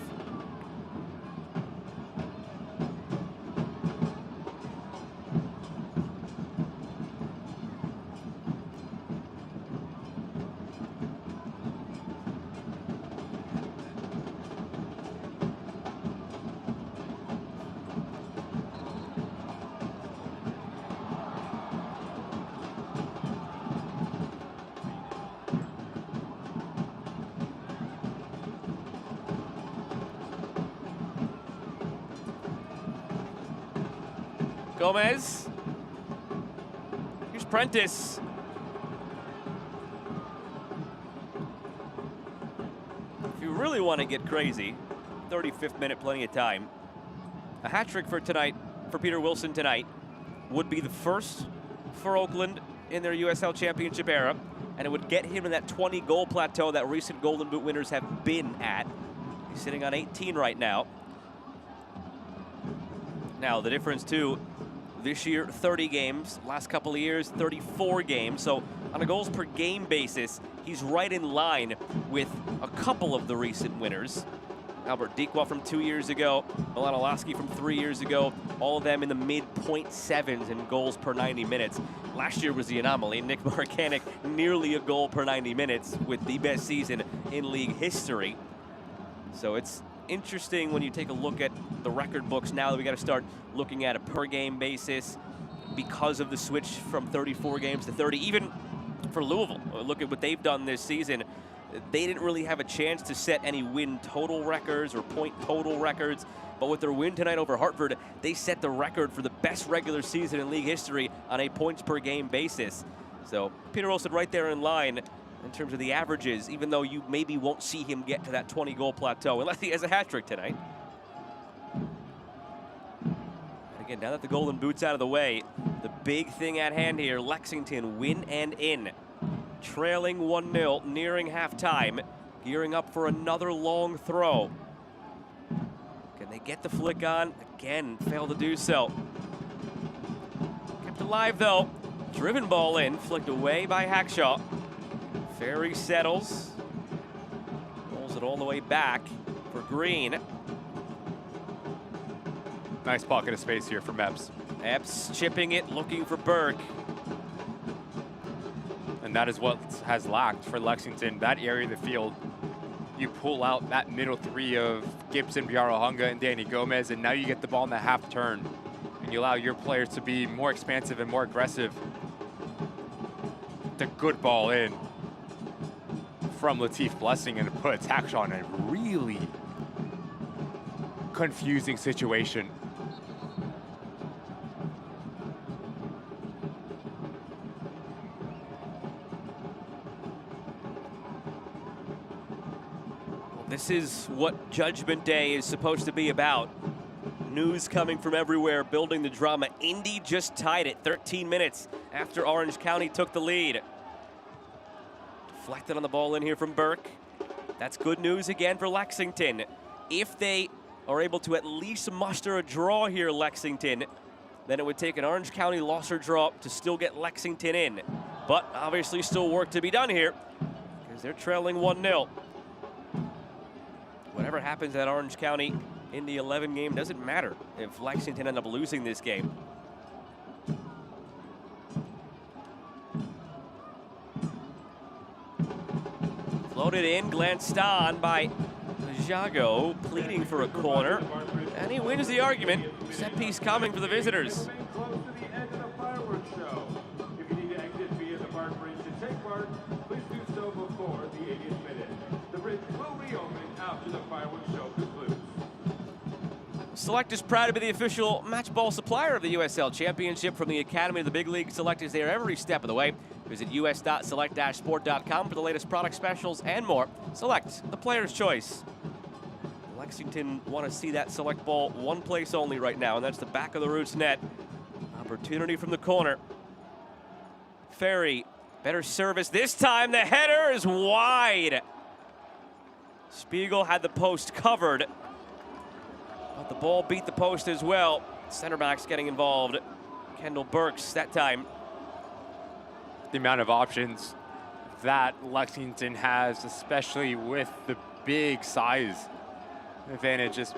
Gomez. Here's Prentice. If you really want to get crazy, 35th minute, plenty of time. A hat trick for tonight, for Peter Wilson tonight, would be the first for Oakland in their USL Championship era, and it would get him in that 20-goal plateau that recent Golden Boot winners have been at. He's sitting on 18 right now. Now, the difference, too, this year, 30 games. Last couple of years, 34 games. So on a goals per game basis, he's right in line with a couple of the recent winners. Albert Dequa from 2 years ago, Milan Olaski from 3 years ago, all of them in the mid-.7s in goals per 90 minutes. Last year was the anomaly. Nick Markanek nearly a goal per 90 minutes with the best season in league history. So it's interesting when you take a look at the record books now that we got to start looking at a per game basis because of the switch from 34 games to 30. Even for Louisville, look at what they've done this season. They didn't really have a chance to set any win total records or point total records, but with their win tonight over Hartford, they set the record for the best regular season in league history on a points per game basis. So Peter Wilson right there in line in terms of the averages, even though you maybe won't see him get to that 20-goal plateau unless he has a hat trick tonight. And again, now that the Golden Boot's out of the way, the big thing at hand here, Lexington win and in. Trailing 1-0, nearing halftime, gearing up for another long throw. Can they get the flick on? Again, fail to do so. Kept alive though. Driven ball in, flicked away by Hackshaw. Ferry settles, rolls it all the way back for Green. Nice pocket of space here for Epps. Epps chipping it, looking for Burke. And that is what has lacked for Lexington, that area of the field. You pull out that middle 3 of Gibson, Biarahunga, and Danny Gomez, and now you get the ball in the half turn, and you allow your players to be more expansive and more aggressive. The good ball in from Latif Blessing, and put attacks on a really confusing situation. This is what Judgment Day is supposed to be about. News coming from everywhere, building the drama. Indy just tied it 13 minutes after Orange County took the lead. Deflected on the ball in here from Burke. That's good news again for Lexington. If they are able to at least muster a draw here, Lexington, then it would take an Orange County loss or draw to still get Lexington in. But obviously still work to be done here because they're trailing 1-0. Whatever happens at Orange County in the 11 game doesn't matter if Lexington end up losing this game. Floated in, glanced on by Jago, pleading for a corner, and he wins the argument. Set piece coming for the visitors. Select is proud to be the official match ball supplier of the USL Championship. From the Academy to the big league, Select is there every step of the way. Visit us.select-sport.com for the latest product specials and more. Select, the player's choice. Lexington want to see that Select ball one place only right now, and that's the back of the Roots net. Opportunity from the corner. Ferry, better service this time. The header is wide. Spiegel had the post covered, but the ball beat the post as well. Center backs getting involved. Kendall Burks that time. The amount of options that Lexington has, especially with the big size advantages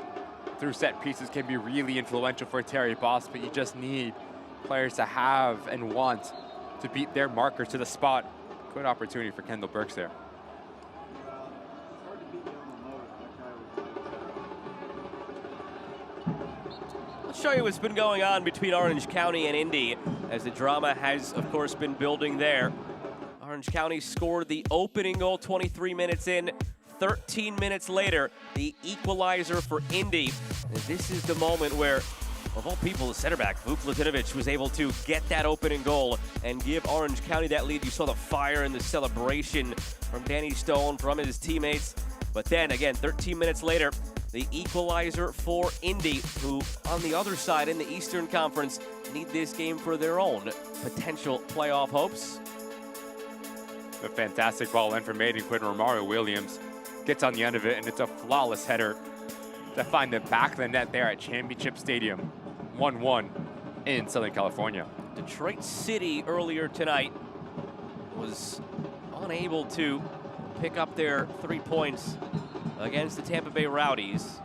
through set pieces, can be really influential for Terry Boss, but you just need players to have and want to beat their markers to the spot. Good opportunity for Kendall Burks there. Let's show you what's been going on between Orange County and Indy, as the drama has, of course, been building there. Orange County scored the opening goal 23 minutes in. 13 minutes later, the equalizer for Indy. And this is the moment where, of all people, the center back, Vuk Latinovic, was able to get that opening goal and give Orange County that lead. You saw the fire and the celebration from Danny Stone, from his teammates. But then, again, 13 minutes later, the equalizer for Indy, who, on the other side in the Eastern Conference, need this game for their own potential playoff hopes. A fantastic ball in from Maiden Quinn. Romario Williams gets on the end of it, and it's a flawless header to find the back of the net there at Championship Stadium. 1-1 in Southern California. Detroit City earlier tonight was unable to pick up their 3 points against the Tampa Bay Rowdies.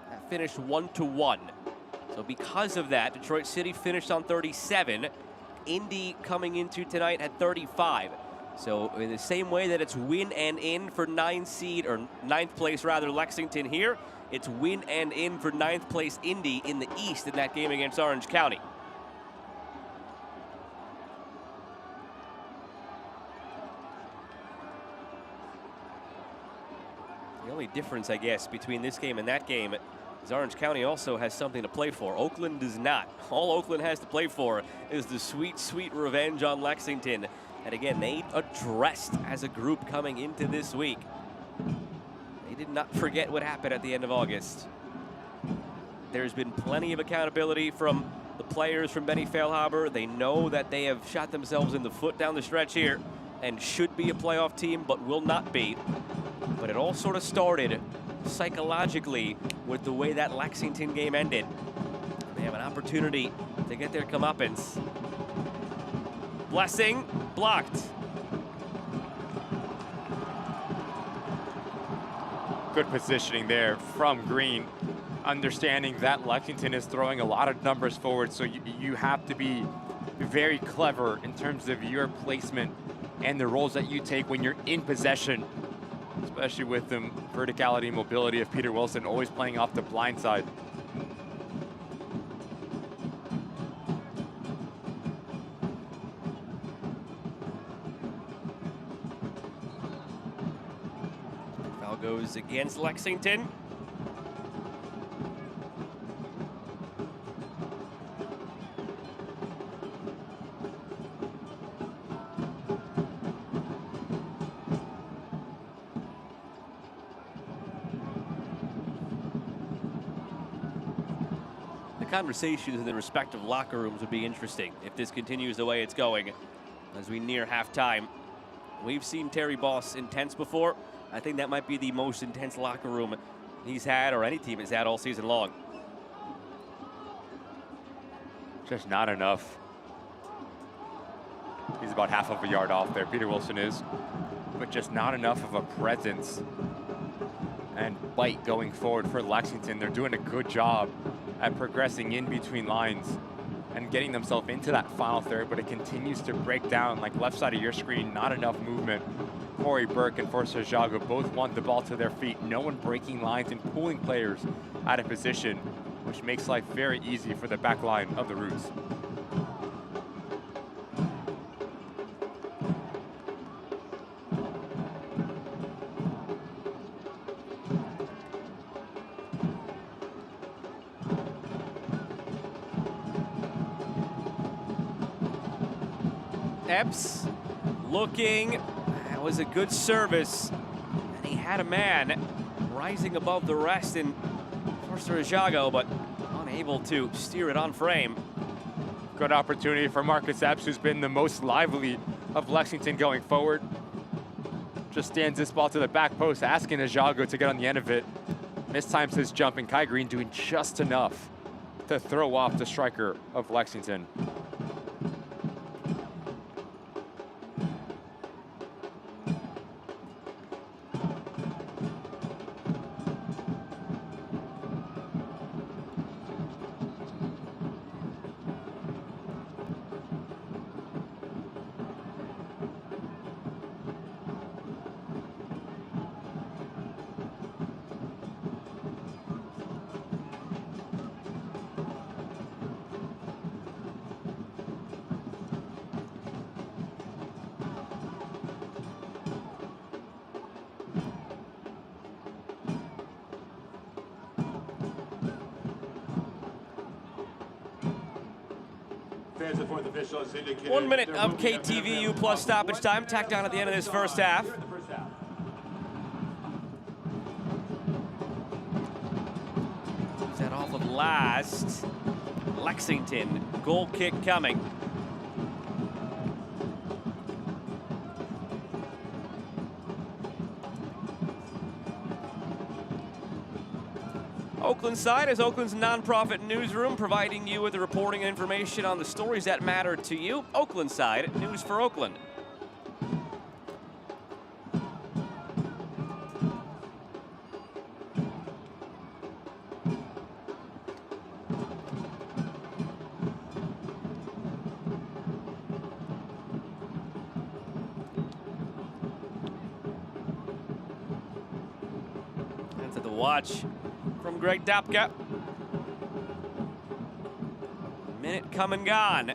That finished 1-1. So because of that, Detroit City finished on 37. Indy coming into tonight at 35. So in the same way that it's win and in for ninth place Lexington here, it's win and in for 9th place Indy in the East in that game against Orange County. The only difference, I guess, between this game and that game is Orange County also has something to play for. Oakland does not. All Oakland has to play for is the sweet, sweet revenge on Lexington. And again, they addressed as a group coming into this week. They did not forget what happened at the end of August. There's been plenty of accountability from the players from Benny Feilhaber. They know that they have shot themselves in the foot down the stretch here and should be a playoff team, but will not be. But it all sort of started psychologically with the way that Lexington game ended. They have an opportunity to get their comeuppance. Blessing, blocked. Good positioning there from Green, understanding that Lexington is throwing a lot of numbers forward, so you have to be very clever in terms of your placement and the roles that you take when you're in possession, especially with the verticality and mobility of Peter Wilson, always playing off the blind side. Foul goes against Lexington. Conversations in the respective locker rooms would be interesting if this continues the way it's going as we near halftime. We've seen Terry Boss intense before. I think that might be the most intense locker room he's had, or any team has had, all season long. Just not enough. He's about half of a yard off there, Peter Wilson is, but just not enough of a presence and bite going forward for Lexington. They're doing a good job at progressing in between lines and getting themselves into that final third, but it continues to break down. Like left side of your screen, not enough movement. Corey Burke and Forza Jago both want the ball to their feet. No one breaking lines and pulling players out of position, which makes life very easy for the back line of the Roots. Epps looking. That was a good service. And he had a man rising above the rest in Forster Ajago, but unable to steer it on frame. Good opportunity for Marcus Epps, who's been the most lively of Lexington going forward. Just stands this ball to the back post, asking Ajago to get on the end of it. Mistimes his jump, and Kai Green doing just enough to throw off the striker of Lexington. Fans and fourth officials indicate 1 minute of KTVU plus stoppage time tacked on at the end of this first half. Set off of last. Lexington, goal kick coming. Oakland side is Oakland's nonprofit newsroom, providing you with the reporting and information on the stories that matter to you. Oakland side, news for Oakland. Into the watch from Greg Dopka. Minute come and gone.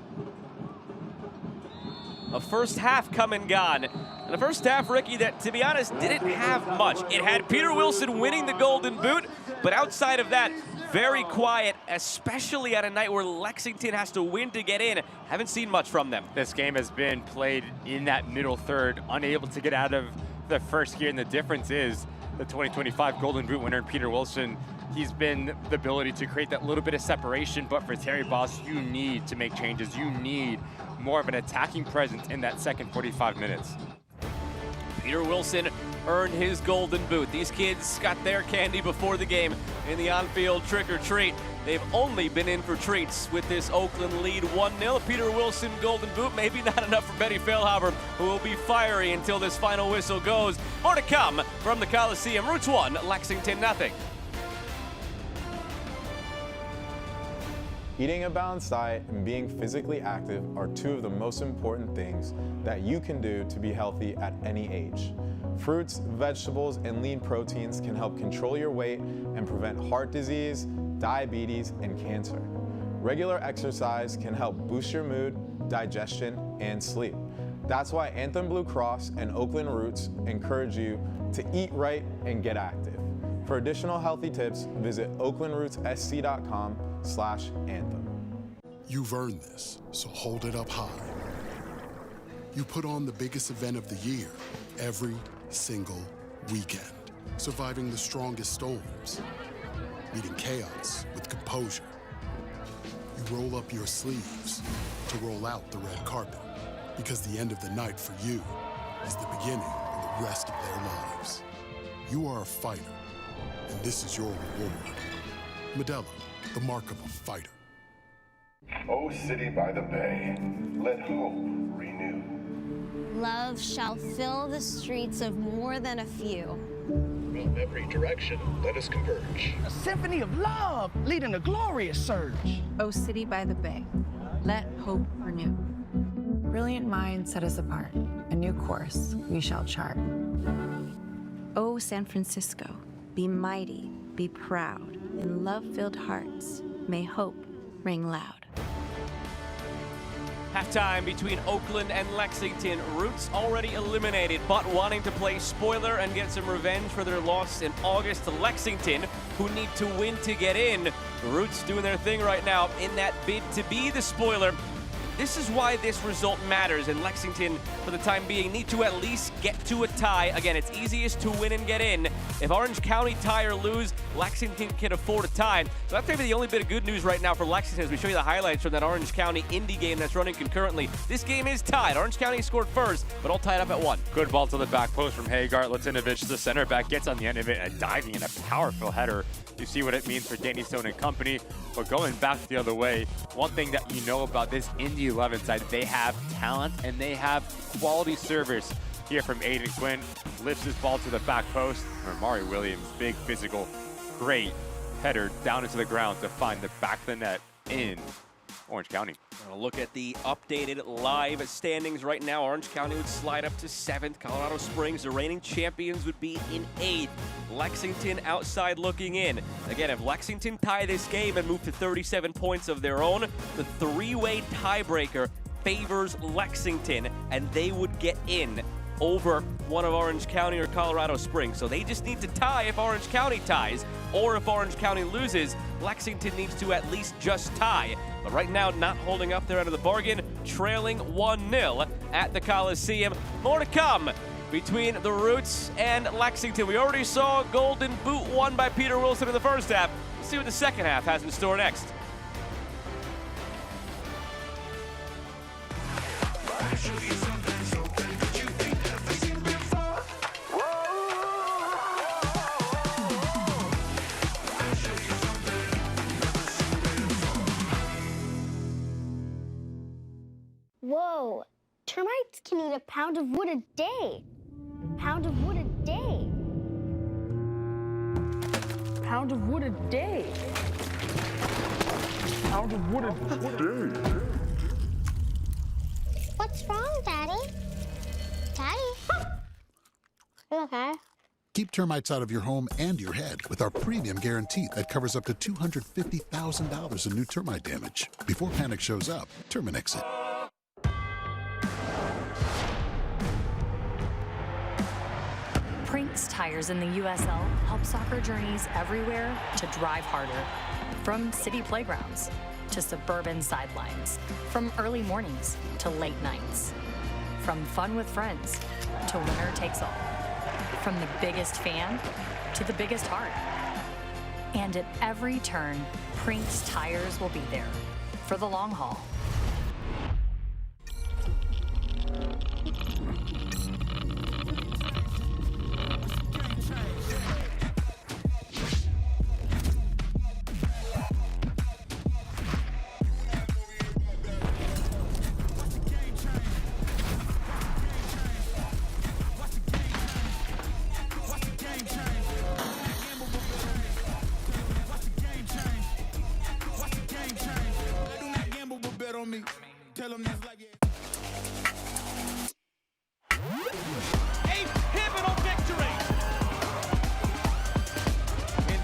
A first half come and gone. And a first half, Ricky, that, to be honest, didn't have much. It had Peter Wilson winning the Golden Boot, but outside of that, very quiet, especially at a night where Lexington has to win to get in. Haven't seen much from them. This game has been played in that middle third, unable to get out of the first gear, and the difference is the 2025 Golden Boot winner, Peter Wilson. He's been the ability to create that little bit of separation, but for Terry Boss, you need to make changes. You need more of an attacking presence in that second 45 minutes. Peter Wilson earned his Golden Boot. These kids got their candy before the game in the on-field trick-or-treat. They've only been in for treats with this Oakland lead 1-0. Peter Wilson Golden Boot, maybe not enough for Betty Fehlhaber, who will be fiery until this final whistle goes. More to come from the Coliseum. Roots 1, Lexington 0. Eating a balanced diet and being physically active are two of the most important things that you can do to be healthy at any age. Fruits, vegetables, and lean proteins can help control your weight and prevent heart disease, diabetes, and cancer. Regular exercise can help boost your mood, digestion, and sleep. That's why Anthem Blue Cross and Oakland Roots encourage you to eat right and get active. For additional healthy tips, visit oaklandrootssc.com/anthem. You've earned this, so hold it up high. You put on the biggest event of the year every single weekend, surviving the strongest storms, meeting chaos with composure. You roll up your sleeves to roll out the red carpet, because the end of the night for you is the beginning of the rest of their lives. You are a fighter, and this is your reward. Modelo, the mark of a fighter. O city by the bay, let hope renew. Love shall fill the streets of more than a few. From every direction, let us converge. A symphony of love leading a glorious surge. O city by the bay, let hope renew. Brilliant minds set us apart. A new course we shall chart. O San Francisco, be mighty, be proud. In love-filled hearts, may hope ring loud. Halftime between Oakland and Lexington. Roots already eliminated, but wanting to play spoiler and get some revenge for their loss in August to Lexington, who need to win to get in. Roots doing their thing right now in that bid to be the spoiler. This is why this result matters, and Lexington, for the time being, need to at least get to a tie. Again, it's easiest to win and get in. If Orange County tie or lose, Lexington can afford a tie. So that's maybe the only bit of good news right now for Lexington as we show you the highlights from that Orange County Indy game that's running concurrently. This game is tied. Orange County scored first, but all tied up at 1. Good ball to the back post from Hagar. Latinovich, the center back, gets on the end of it and diving in a powerful header. You see what it means for Danny Stone and company. But going back the other way, one thing that you know about this Indy 11 side, they have talent and they have quality service. Here from Aiden Quinn, lifts his ball to the back post. Mari Williams, big physical, great header down into the ground to find the back of the net in Orange County. We're gonna look at the updated live standings right now. Orange County would slide up to 7th. Colorado Springs, the reigning champions, would be in 8th. Lexington outside looking in. Again, if Lexington tie this game and move to 37 points of their own, the 3-way tiebreaker favors Lexington, and they would get in over one of Orange County or Colorado Springs. So they just need to tie if Orange County ties, or if Orange County loses, Lexington needs to at least just tie. But right now, not holding up their end of the bargain, trailing 1-0 at the Coliseum. More to come between the Roots and Lexington. We already saw Golden Boot won by Peter Wilson in the first half. Let's see what the second half has in store next. Whoa, termites can eat a pound of wood a day. Pound of wood a day. Pound of wood a day. Pound of wood a day. What's wrong, Daddy? Daddy? You okay? Keep termites out of your home and your head with our premium guarantee that covers up to $250,000 in new termite damage. Before panic shows up, Terminix it. Prinks tires in the USL help soccer journeys everywhere to drive harder. From city playgrounds to suburban sidelines. From early mornings to late nights. From fun with friends to winner takes all. From the biggest fan to the biggest heart. And at every turn, Prinks tires will be there for the long haul.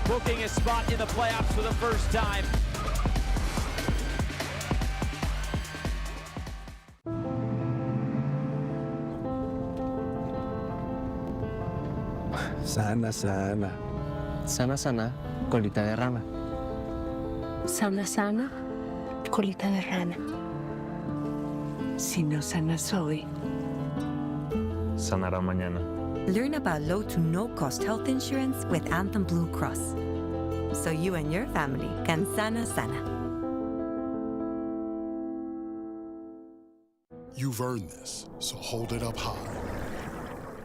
Booking a spot in the playoffs for the first time. Sana, sana. Sana, sana, colita de rana. Sana, sana, colita de rana. Si no sanas hoy, sanará mañana. Learn about low to no-cost health insurance with Anthem Blue Cross, so you and your family can sana sana. You've earned this, so hold it up high.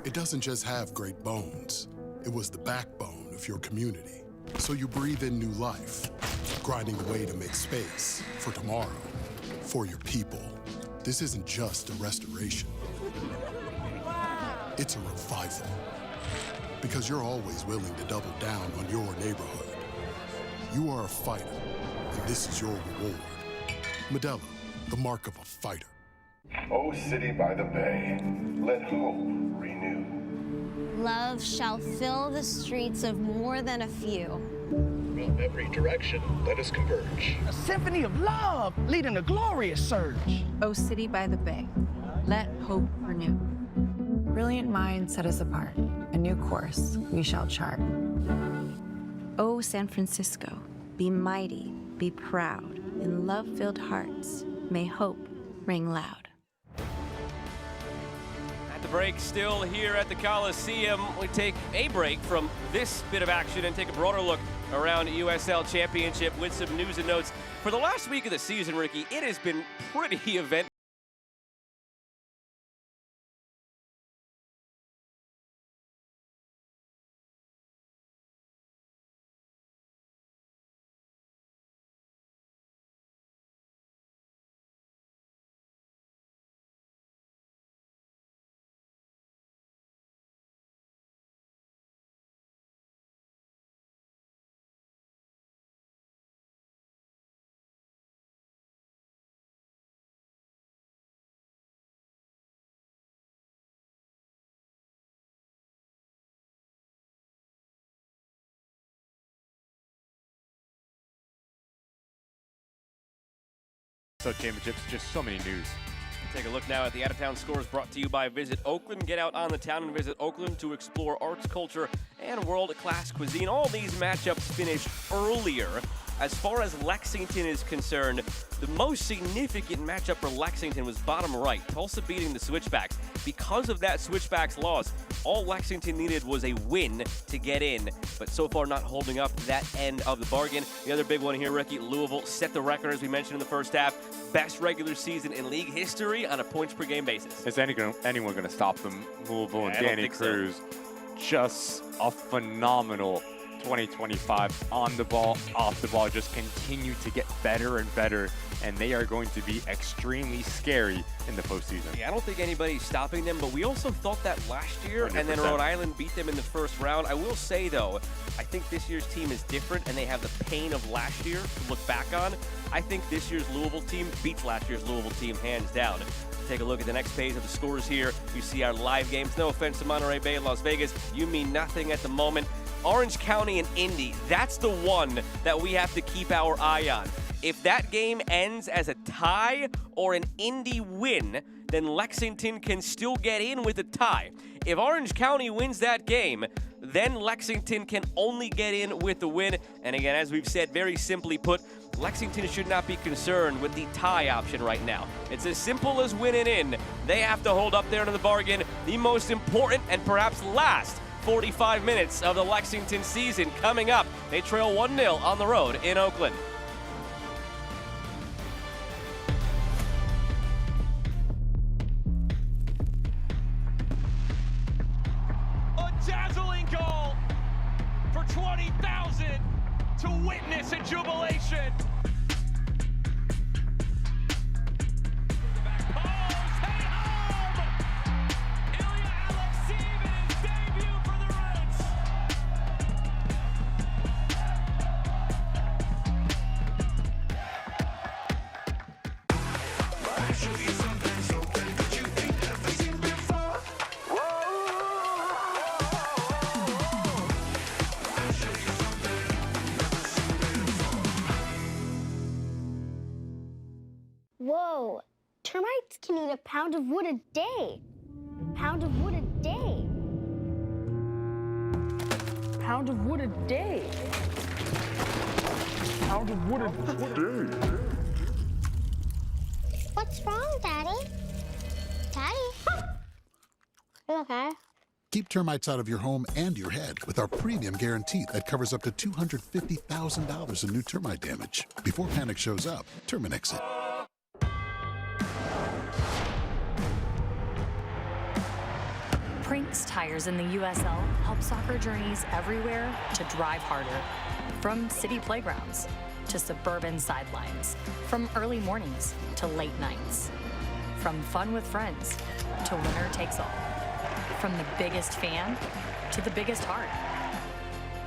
It doesn't just have great bones. It was the backbone of your community. So you breathe in new life, grinding away to make space for tomorrow, for your people. This isn't just a restoration. It's a revival. Because you're always willing to double down on your neighborhood. You are a fighter, and this is your reward. Modelo, the mark of a fighter. O city by the bay, let hope renew. Love shall fill the streets of more than a few. From every direction, let us converge. A symphony of love leading a glorious surge. O city by the bay, let hope renew. Brilliant minds set us apart. A new course we shall chart. O San Francisco, be mighty, be proud. In love-filled hearts, may hope ring loud. At the break, still here at the Coliseum, we take a break from this bit of action and take a broader look around USL Championship with some news and notes. For the last week of the season, Ricky, it has been pretty eventful. USL Championships, just so many news. Take a look now at the out-of-town scores brought to you by Visit Oakland. Get out on the town and visit Oakland to explore arts, culture, and world-class cuisine. All these matchups finished earlier. As far as Lexington is concerned, the most significant matchup for Lexington was bottom right, Tulsa beating the Switchbacks. Because of that Switchbacks loss, all Lexington needed was a win to get in, but so far not holding up that end of the bargain. The other big one here, Ricky, Louisville set the record, as we mentioned in the first half. Best regular season in league history on a points per game basis. Is anyone going to stop them? Louisville and Danny Cruz, just a phenomenal 2025 on the ball, off the ball, just continue to get better and better, and they are going to be extremely scary in the postseason. Yeah, I don't think anybody's stopping them, but we also thought that last year, 100%. And then Rhode Island beat them in the first round. I will say, though, I think this year's team is different, and they have the pain of last year to look back on. I think this year's Louisville team beats last year's Louisville team hands down. Take a look at the next page of the scores here. You see our live games. No offense to Monterey Bay and Las Vegas. You mean nothing at the moment. Orange County and Indy, that's the one that we have to keep our eye on. If that game ends as a tie or an Indy win, then Lexington can still get in with a tie. If Orange County wins that game, then Lexington can only get in with the win. And again, as we've said, very simply put, Lexington should not be concerned with the tie option right now. It's as simple as winning in. They have to hold up there to the bargain. The most important and perhaps last 45 minutes of the Lexington season coming up. They trail 1-0 on the road in Oakland. A dazzling goal for 20,000 to witness a jubilation. Whoa, termites can eat a pound of wood a day. Pound of wood a day. Pound of wood a day. Pound of wood a day. What's wrong, Daddy? Daddy? You okay? Keep termites out of your home and your head with our premium guarantee that covers up to $250,000 in new termite damage. Before panic shows up, Terminix it. Prinks tires in the USL help soccer journeys everywhere to drive harder. From city playgrounds to suburban sidelines, from early mornings to late nights, from fun with friends to winner takes all, from the biggest fan to the biggest heart.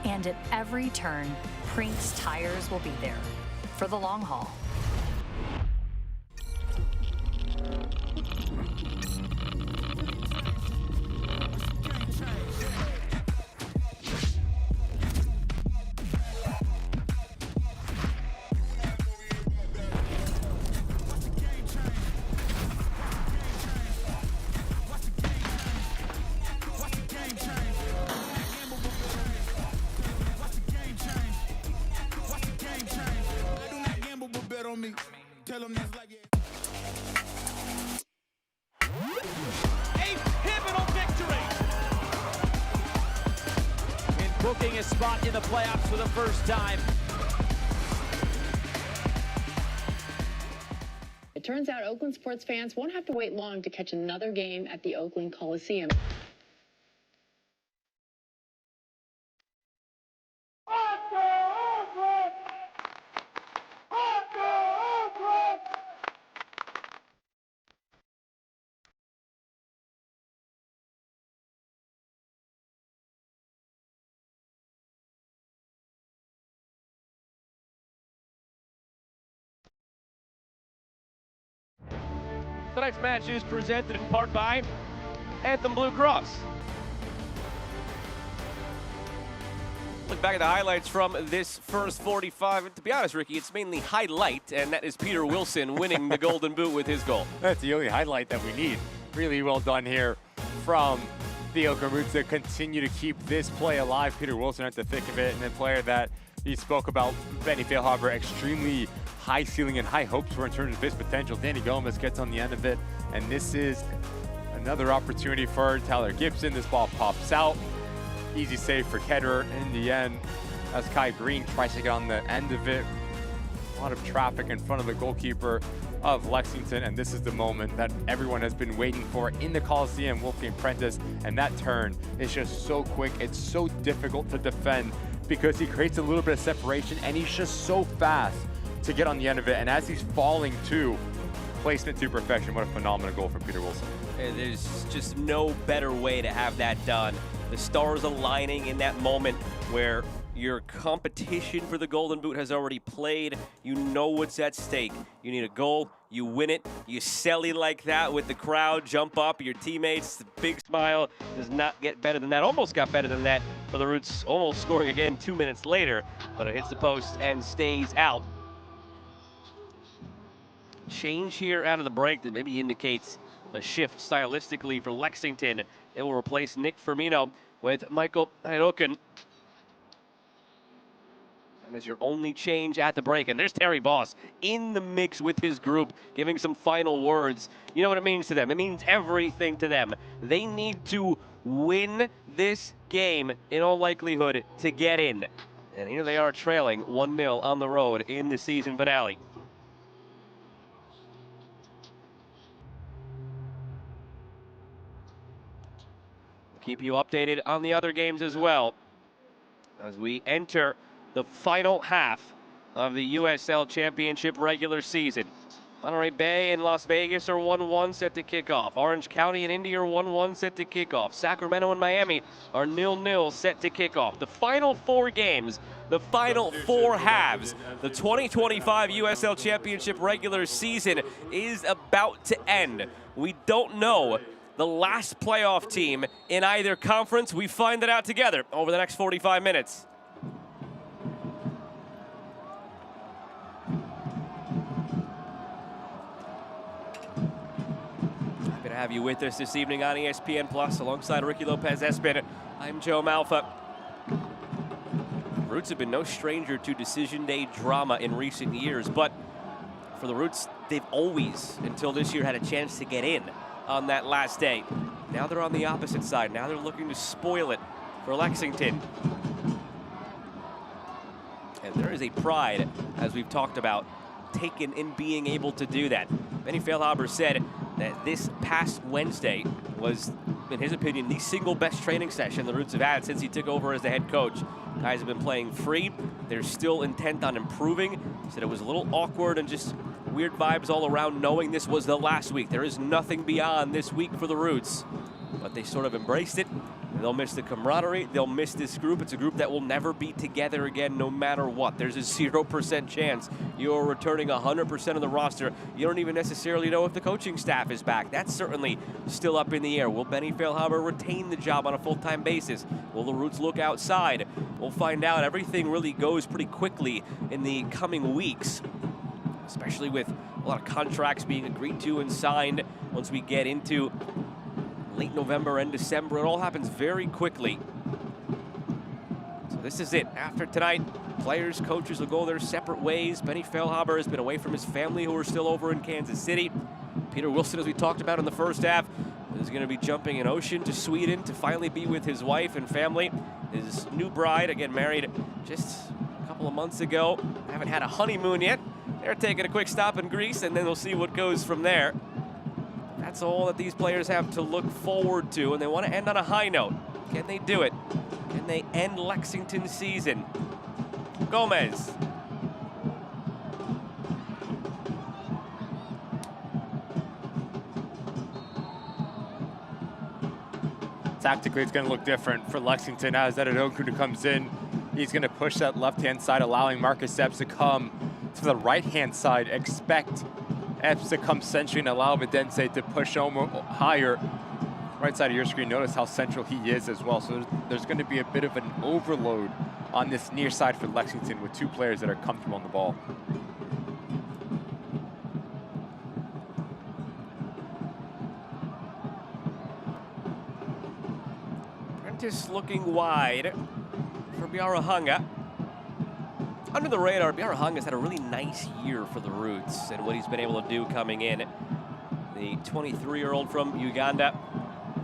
And at every turn, Prinks tires will be there for the long haul. booking a spot in the playoffs for the first time. It turns out Oakland sports fans won't have to wait long to catch another game at the Oakland Coliseum. Tonight's match is presented in part by Anthem Blue Cross. Look back at the highlights from this first 45. To be honest, Ricky, it's mainly highlight, and that is Peter Wilson winning the Golden Boot with his goal. That's the only highlight that we need. Really well done here from the Oakland Roots to continue to keep this play alive. Peter Wilson at the thick of it, and the player that he spoke about, Benny Feilhaber, extremely high ceiling and high hopes for in terms of his potential. Danny Gomez gets on the end of it, and this is another opportunity for Tyler Gibson. This ball pops out. Easy save for Ketterer in the end as Kai Green tries to get on the end of it. A lot of traffic in front of the goalkeeper of Lexington, and this is the moment that everyone has been waiting for in the Coliseum, Wolfgang Prentice, and that turn is just so quick. It's so difficult to defend because he creates a little bit of separation, and he's just so fast to get on the end of it. And as he's falling to placement to perfection, what a phenomenal goal from Peter Wilson. And there's just no better way to have that done. The stars aligning in that moment where your competition for the Golden Boot has already played. You know what's at stake. You need a goal, you win it, you selly like that with the crowd, jump up, your teammates, the big smile. Does not get better than that. Almost got better than that for the Roots, almost scoring again 2 minutes later, but it hits the post and stays out. Change here out of the break that maybe indicates a shift stylistically for Lexington. It will replace Nick Firmino with Michael Hirokin. And as your only change at the break. And there's Terry Boss in the mix with his group, giving some final words. You know what it means to them? It means everything to them. They need to win this game, in all likelihood, to get in. And here they are trailing 1-0 on the road in the season finale. Keep you updated on the other games as well as we enter the final half of the USL Championship regular season. Monterey Bay and Las Vegas are 1-1 set to kick off. Orange County and Indy are 1-1 set to kick off. Sacramento and Miami are 0-0 set to kick off. The final 4 games, the final 4 halves, the 2025 USL Championship regular season is about to end. We don't know the last playoff team in either conference. We find it out together over the next 45 minutes. Happy to have you with us this evening on ESPN Plus alongside Ricky Lopez-Espin. I'm Joe Malfa. Roots have been no stranger to decision day drama in recent years, but for the Roots, they've always, until this year, had a chance to get in on that last day. Now they're on the opposite side. Now they're looking to spoil it for Lexington. And there is a pride, as we've talked about, taken in being able to do that. Benny Feilhaber said that this past Wednesday was, in his opinion, the single best training session the Roots have had since he took over as the head coach. Guys have been playing free. They're still intent on improving. He said it was a little awkward and just weird vibes all around, knowing this was the last week. There is nothing beyond this week for the Roots. But they sort of embraced it. They'll miss the camaraderie. They'll miss this group. It's a group that will never be together again no matter what. There's a 0% chance you're returning 100% of the roster. You don't even necessarily know if the coaching staff is back. That's certainly still up in the air. Will Benny Feilhaber retain the job on a full-time basis? Will the Roots look outside? We'll find out. Everything really goes pretty quickly in the coming weeks, especially with a lot of contracts being agreed to and signed once we get into late November and December. It all happens very quickly. So this is it. After tonight, players, coaches will go their separate ways. Benny Feilhaber has been away from his family who are still over in Kansas City. Peter Wilson, as we talked about in the first half, is going to be jumping an ocean to Sweden to finally be with his wife and family. his new bride, again married just a couple of months ago. Haven't had a honeymoon yet. They're taking a quick stop in Greece, and then we'll see what goes from there. That's all that these players have to look forward to, and they want to end on a high note. Can they do it? Can they end Lexington's season? Gomez. Tactically, it's going to look different for Lexington as Oakland comes in. He's going to push that left-hand side, allowing Marcus Epps to come to the right-hand side. Expect Epps to come century and allow Vidense to push higher. Right side of your screen, notice how central he is as well. So there's going to be a bit of an overload on this near side for Lexington with two players that are comfortable on the ball. Prentice looking wide for Biarahanga. Under the radar, Biarahanga's had a really nice year for the Roots and what he's been able to do coming in. The 23-year-old from Uganda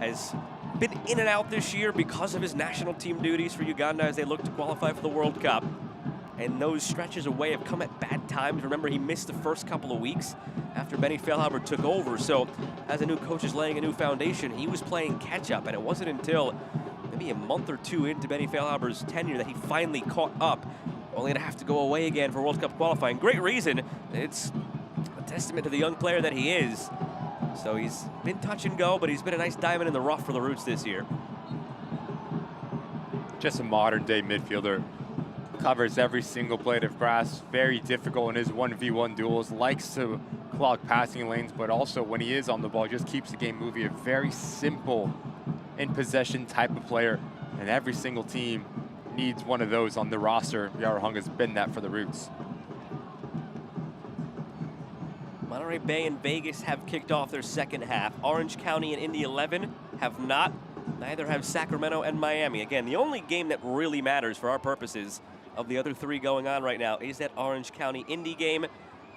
has been in and out this year because of his national team duties for Uganda as they look to qualify for the World Cup. And those stretches away have come at bad times. Remember, he missed the first couple of weeks after Benny Feilhaber took over. So as a new coach is laying a new foundation, he was playing catch-up. And it wasn't until maybe a month or two into Benny Feilhaber's tenure that he finally caught up, only to have to go away again for World Cup qualifying. Great reason. It's a testament to the young player that he is. So he's been touch and go, but he's been a nice diamond in the rough for the Roots this year. Just a modern-day midfielder. Covers every single blade of grass. Very difficult in his 1v1 duels. Likes to clog passing lanes, but also when he is on the ball, just keeps the game moving. A very simple in possession type of player, and every single team needs one of those on the roster. Biarahanga's been that for the Roots. Monterey Bay and Vegas have kicked off their second half. Orange County and Indy 11 have not. Neither have Sacramento and Miami. Again, the only game that really matters for our purposes of the other three going on right now is that Orange County Indy game.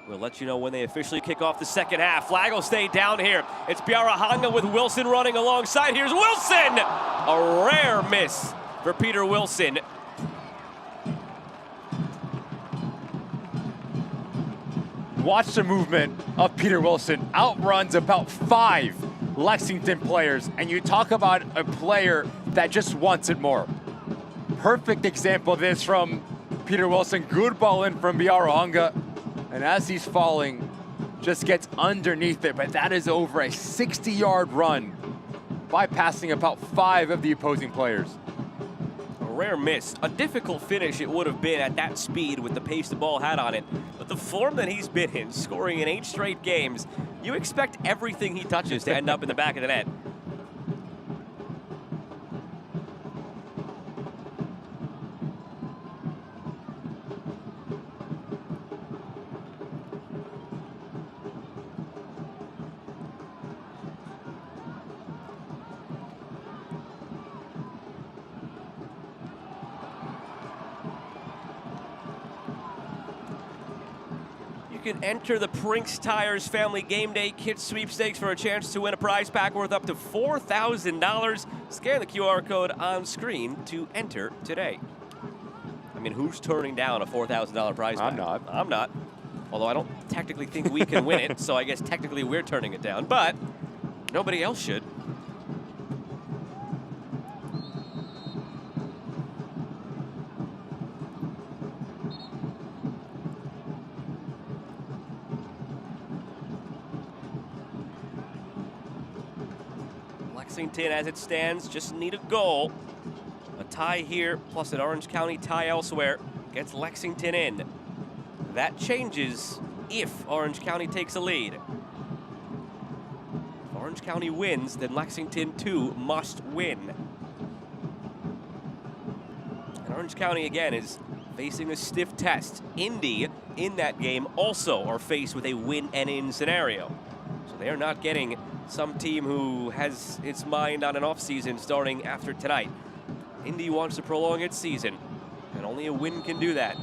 We'll let you know when they officially kick off the second half. Flag will stay down here. It's Biarahanga with Wilson running alongside. Here's Wilson! A rare miss for Peter Wilson. Watch the movement of Peter Wilson. Outruns about 5 Lexington players, and you talk about a player that just wants it more. Perfect example of this from Peter Wilson. Good ball in from Biarahanga, and as he's falling, just gets underneath it, but that is over a 60-yard run, bypassing about 5 of the opposing players. A rare miss. A difficult finish it would have been at that speed with the pace the ball had on it. But the form that he's been in, scoring in 8 straight games, you expect everything he touches to end up in the back of the net. You can enter the Prinks Tires Family Game Day Kit Sweepstakes for a chance to win a prize pack worth up to $4,000. Scan the QR code on screen to enter today. I mean, who's turning down a $4,000 prize pack? I'm not. I'm not. Although I don't technically think we can win it, so I guess technically we're turning it down. But nobody else should. Lexington, as it stands, just need a goal. A tie here, plus an Orange County tie elsewhere, gets Lexington in. That changes if Orange County takes a lead. If Orange County wins, then Lexington too must win. And Orange County, again, is facing a stiff test. Indy, in that game, also are faced with a win-and-in scenario. So they are not getting some team who has its mind on an off-season starting after tonight. Indy wants to prolong its season, and only a win can do that.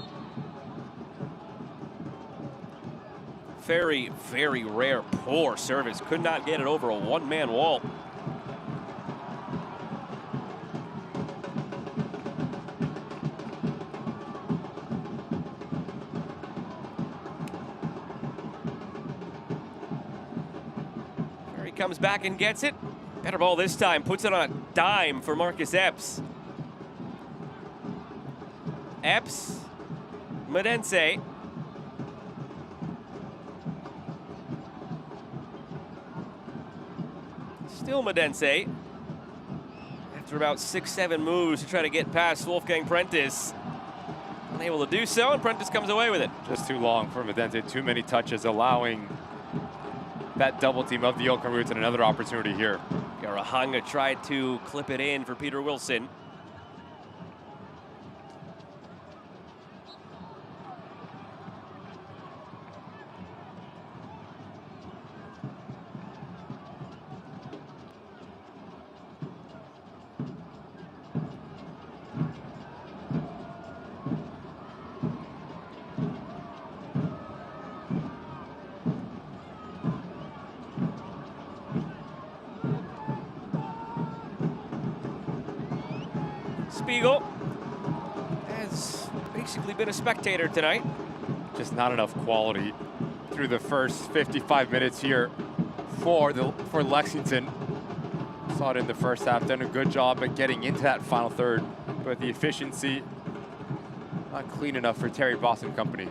Very, very rare, poor service. Could not get it over a one-man wall. comes back and gets it. Better ball this time, puts it on a dime for Marcus Epps. Epps, Medense. Still Medense. After about 6-7 moves to try to get past Wolfgang Prentice. Unable to do so, and Prentice comes away with it. Just too long for Medense, too many touches, allowing that double team of the Oakland Roots and another opportunity here. Garahanga tried to clip it in for Peter Wilson. Spiegel has basically been a spectator tonight. Just not enough quality through the first 55 minutes here for Lexington. Saw it in the first half, done a good job at getting into that final third, but the efficiency not clean enough for Terry Boss and company.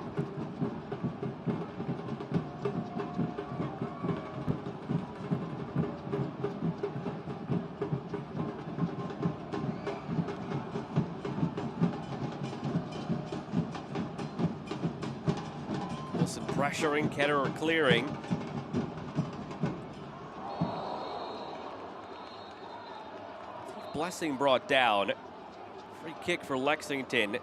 Wilson pressuring, Ketterer clearing. Blessing brought down. Free kick for Lexington.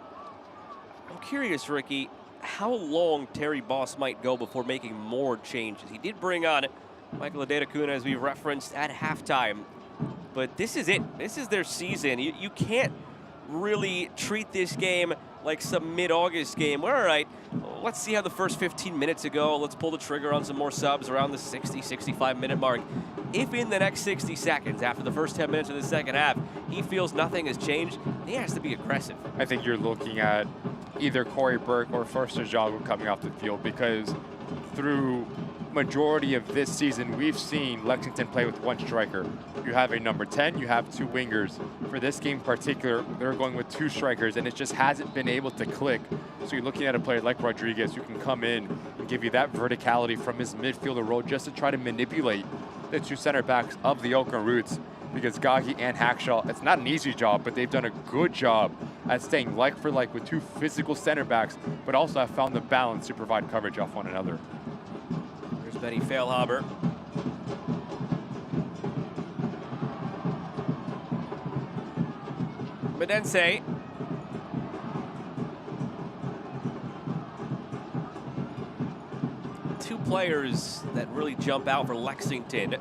I'm curious, Ricky, how long Terry Boss might go before making more changes. He did bring on Michael Adedakuna, as we referenced, at halftime. But this is it. This is their season. You can't really treat this game like some mid-August game. All right, let's see how the first 15 minutes go. Let's pull the trigger on some more subs around the 60, 65-minute mark. If in the next 60 seconds, after the first 10 minutes of the second half, he feels nothing has changed, he has to be aggressive. I think you're looking at either Corey Burke or Forster Jago coming off the field, because through majority of this season, we've seen Lexington play with one striker. You have a number 10, you have two wingers. For this game in particular, they're going with two strikers, and it just hasn't been able to click. So you're looking at a player like Rodriguez who can come in and give you that verticality from his midfielder role just to try to manipulate the two center backs of the Oakland Roots, because Gagi and Hackshaw, it's not an easy job, but they've done a good job at staying like for like with two physical center backs, but also have found the balance to provide coverage off one another. There's Benny Feilhaber. Medense. Two players that really jump out for Lexington.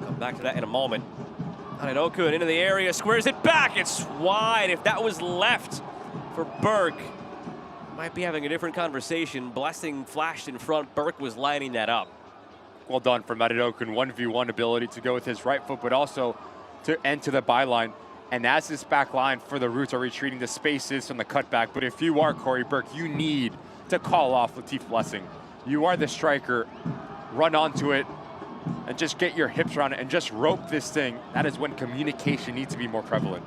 Come back to that in a moment. Okun into the area, squares it back. It's wide. If that was left for Burke, might be having a different conversation. Blessing flashed in front. Burke was lining that up. Well done from Okun. 1v1 ability to go with his right foot, but also to enter the byline. And as this back line for the Roots are retreating, the spaces from the cutback. But if you are Corey Burke, you need to call off Latif Blessing. You are the striker. Run onto it and just get your hips around it and just rope this thing. That is when communication needs to be more prevalent.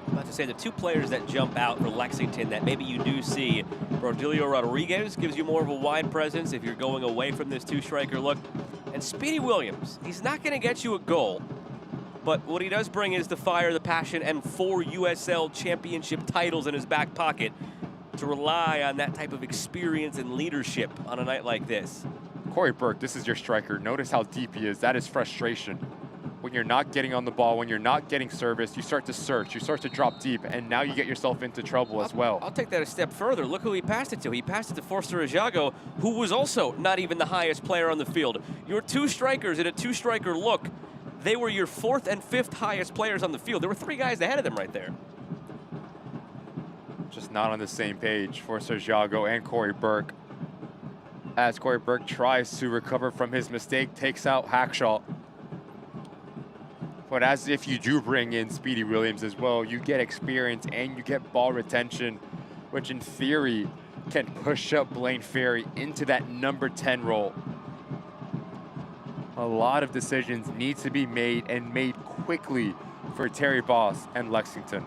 I'm about to say the two players that jump out for Lexington that maybe you do see, Rodilio Rodriguez gives you more of a wide presence if you're going away from this two-striker look. And Speedy Williams, he's not going to get you a goal, but what he does bring is the fire, the passion, and 4 USL Championship titles in his back pocket to rely on that type of experience and leadership on a night like this. Corey Burke, this is your striker. Notice how deep he is. That is frustration. When you're not getting on the ball, when you're not getting service, you start to search, you start to drop deep, and now you get yourself into trouble as well. I'll take that a step further. Look who he passed it to. He passed it to Forster Ajago, who was also not even the highest player on the field. Your two strikers in a two-striker look, they were your 4th and 5th highest players on the field. There were 3 guys ahead of them right there. Just not on the same page for Sergiago and Corey Burke. As Corey Burke tries to recover from his mistake, takes out Hackshaw. But as if you do bring in Speedy Williams as well, you get experience and you get ball retention, which in theory can push up Blaine Ferry into that number 10 role. A lot of decisions need to be made, and made quickly, for Terry Boss and Lexington.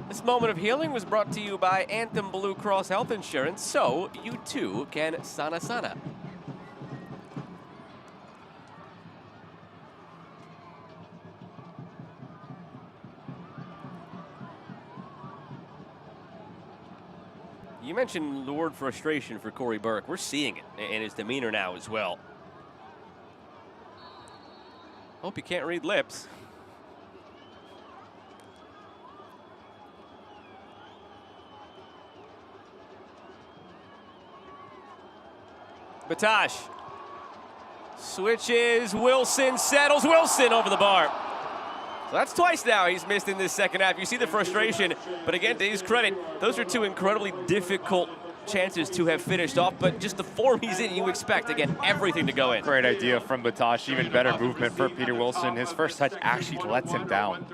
This moment of healing was brought to you by Anthem Blue Cross Health Insurance, so you too can sana sana. You mentioned the word frustration for Corey Burke. We're seeing it in his demeanor now as well. Hope you can't read lips. Batash switches, Wilson settles, Wilson over the bar. So that's twice now he's missed in this second half. You see the frustration, but again, to his credit, those are two incredibly difficult chances to have finished off, but just the form he's in, you expect, again, everything to go in. Great idea from Batash, even better movement for Peter Wilson. His first touch actually lets him down,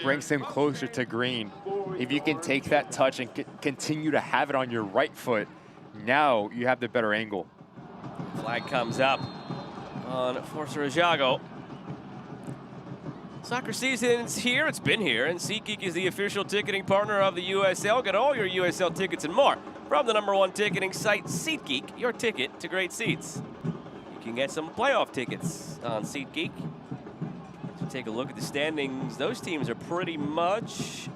brings him closer to green. If you can take that touch and continue to have it on your right foot, now you have the better angle. Flag comes up on Forza Rajago. Soccer season's here, it's been here, and SeatGeek is the official ticketing partner of the USL. Get all your USL tickets and more from the #1 ticketing site, SeatGeek, your ticket to great seats. You can get some playoff tickets on SeatGeek. So take a look at the standings. Those teams are pretty much,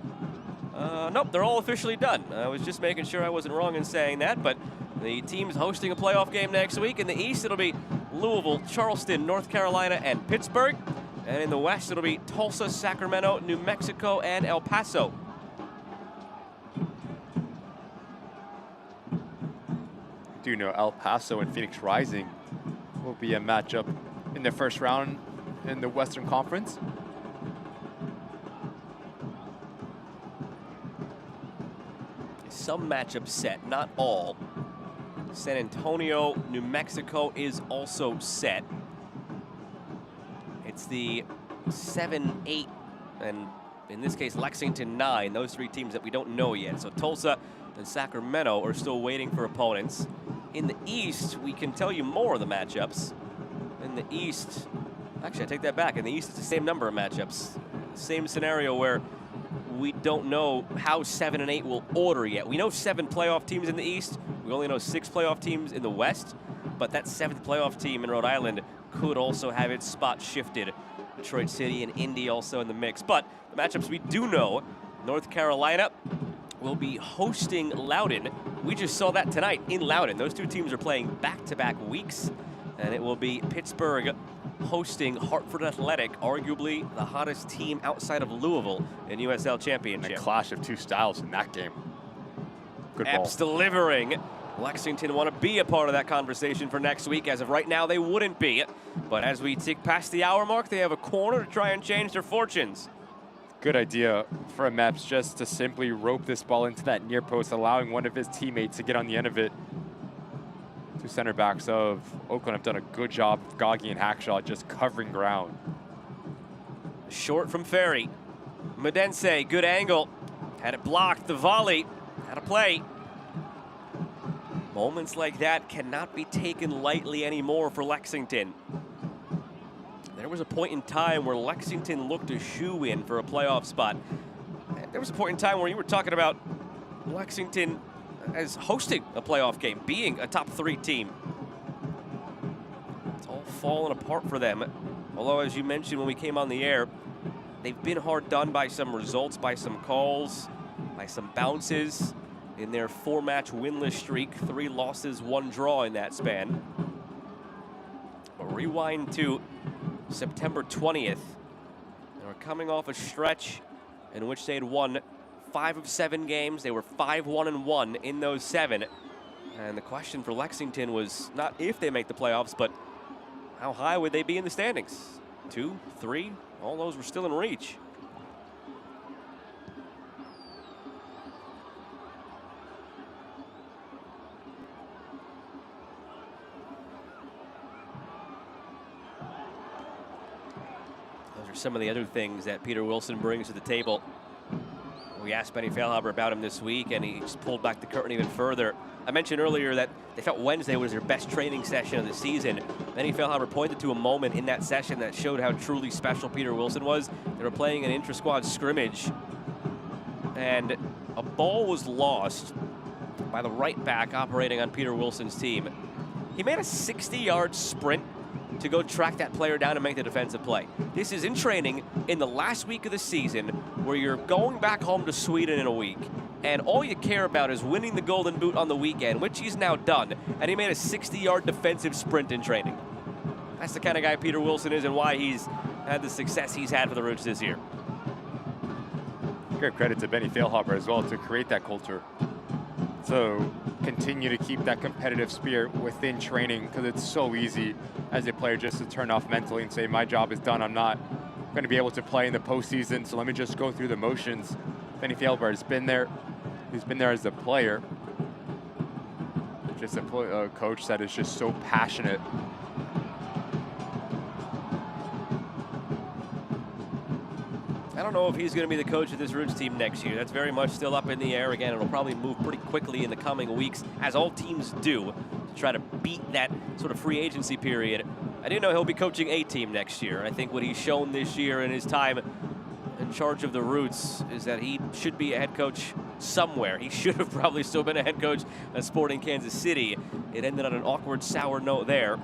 nope, they're all officially done. I was just making sure I wasn't wrong in saying that, but the team's hosting a playoff game next week. In the East, it'll be Louisville, Charleston, North Carolina, and Pittsburgh. And in the West, it'll be Tulsa, Sacramento, New Mexico, and El Paso. Do you know El Paso and Phoenix Rising will be a matchup in the first round in the Western Conference? Some matchups set, not all. San Antonio, New Mexico is also set. It's the 7, 8, and in this case, Lexington 9. Those three teams that we don't know yet. So Tulsa and Sacramento are still waiting for opponents. In the East, we can tell you more of the matchups. In the East, actually, I take that back. In the East, it's the same number of matchups. Same scenario where we don't know how 7 and 8 will order yet. We know 7 playoff teams in the East. We only know 6 playoff teams in the West. But that 7th playoff team in Rhode Island could also have its spot shifted. Detroit City and Indy also in the mix. But the matchups we do know, North Carolina will be hosting Loudoun. We just saw that tonight in Loudoun. Those two teams are playing back-to-back weeks. And it will be Pittsburgh hosting Hartford Athletic, arguably the hottest team outside of Louisville in USL Championship. A clash of two styles in that game. Good ball. Epps delivering. Lexington want to be a part of that conversation for next week. As of right now, they wouldn't be. But as we tick past the hour mark, they have a corner to try and change their fortunes. Good idea from Epps just to simply rope this ball into that near post, allowing one of his teammates to get on the end of it. Two center backs of Oakland have done a good job of Goggy and Hackshaw just covering ground. Short from Ferry. Medense, good angle. Had it blocked, the volley. Had a play. Moments like that cannot be taken lightly anymore for Lexington. There was a point in time where Lexington looked a shoe-in for a playoff spot. There was a point in time where you were talking about Lexington as hosting a playoff game, being a top 3 team. It's all fallen apart for them. Although, as you mentioned when we came on the air, they've been hard done by some results, by some calls, by some bounces in their 4-match winless streak. 3 losses, 1 draw in that span. But rewind to September 20th. They were coming off a stretch in which they had won 5 of 7 games. They were 5-1-1 in those 7. And the question for Lexington was not if they make the playoffs, but how high would they be in the standings? 2, 3, all those were still in reach. Those are some of the other things that Peter Wilson brings to the table We asked Benny Feilhaber about him this week, and he just pulled back the curtain even further. I mentioned earlier that they felt Wednesday was their best training session of the season. Benny Feilhaber pointed to a moment in that session that showed how truly special Peter Wilson was. They were playing an intra-squad scrimmage, and a ball was lost by the right back operating on Peter Wilson's team. He made a 60-yard sprint to go track that player down and make the defensive play. This is in training in the last week of the season, where you're going back home to Sweden in a week, and all you care about is winning the Golden Boot on the weekend, which he's now done, and he made a 60-yard defensive sprint in training. That's the kind of guy Peter Wilson is and why he's had the success he's had for the Roots this year. Great credit to Benny Feilhaber as well to create that culture. So continue to keep that competitive spirit within training, because it's so easy as a player just to turn off mentally and say, my job is done. I'm not going to be able to play in the postseason, so let me just go through the motions. Benny Feilhaber has been there. He's been there as a player. Just a coach that is just so passionate. I don't know if he's going to be the coach of this Roots team next year. That's very much still up in the air. Again, it'll probably move pretty quickly in the coming weeks, as all teams do, to try to beat that sort of free agency period. I do know he'll be coaching a team next year. I think what he's shown this year in his time in charge of the Roots is that he should be a head coach somewhere. He should have probably still been a head coach at Sporting Kansas City. It ended on an awkward, sour note there.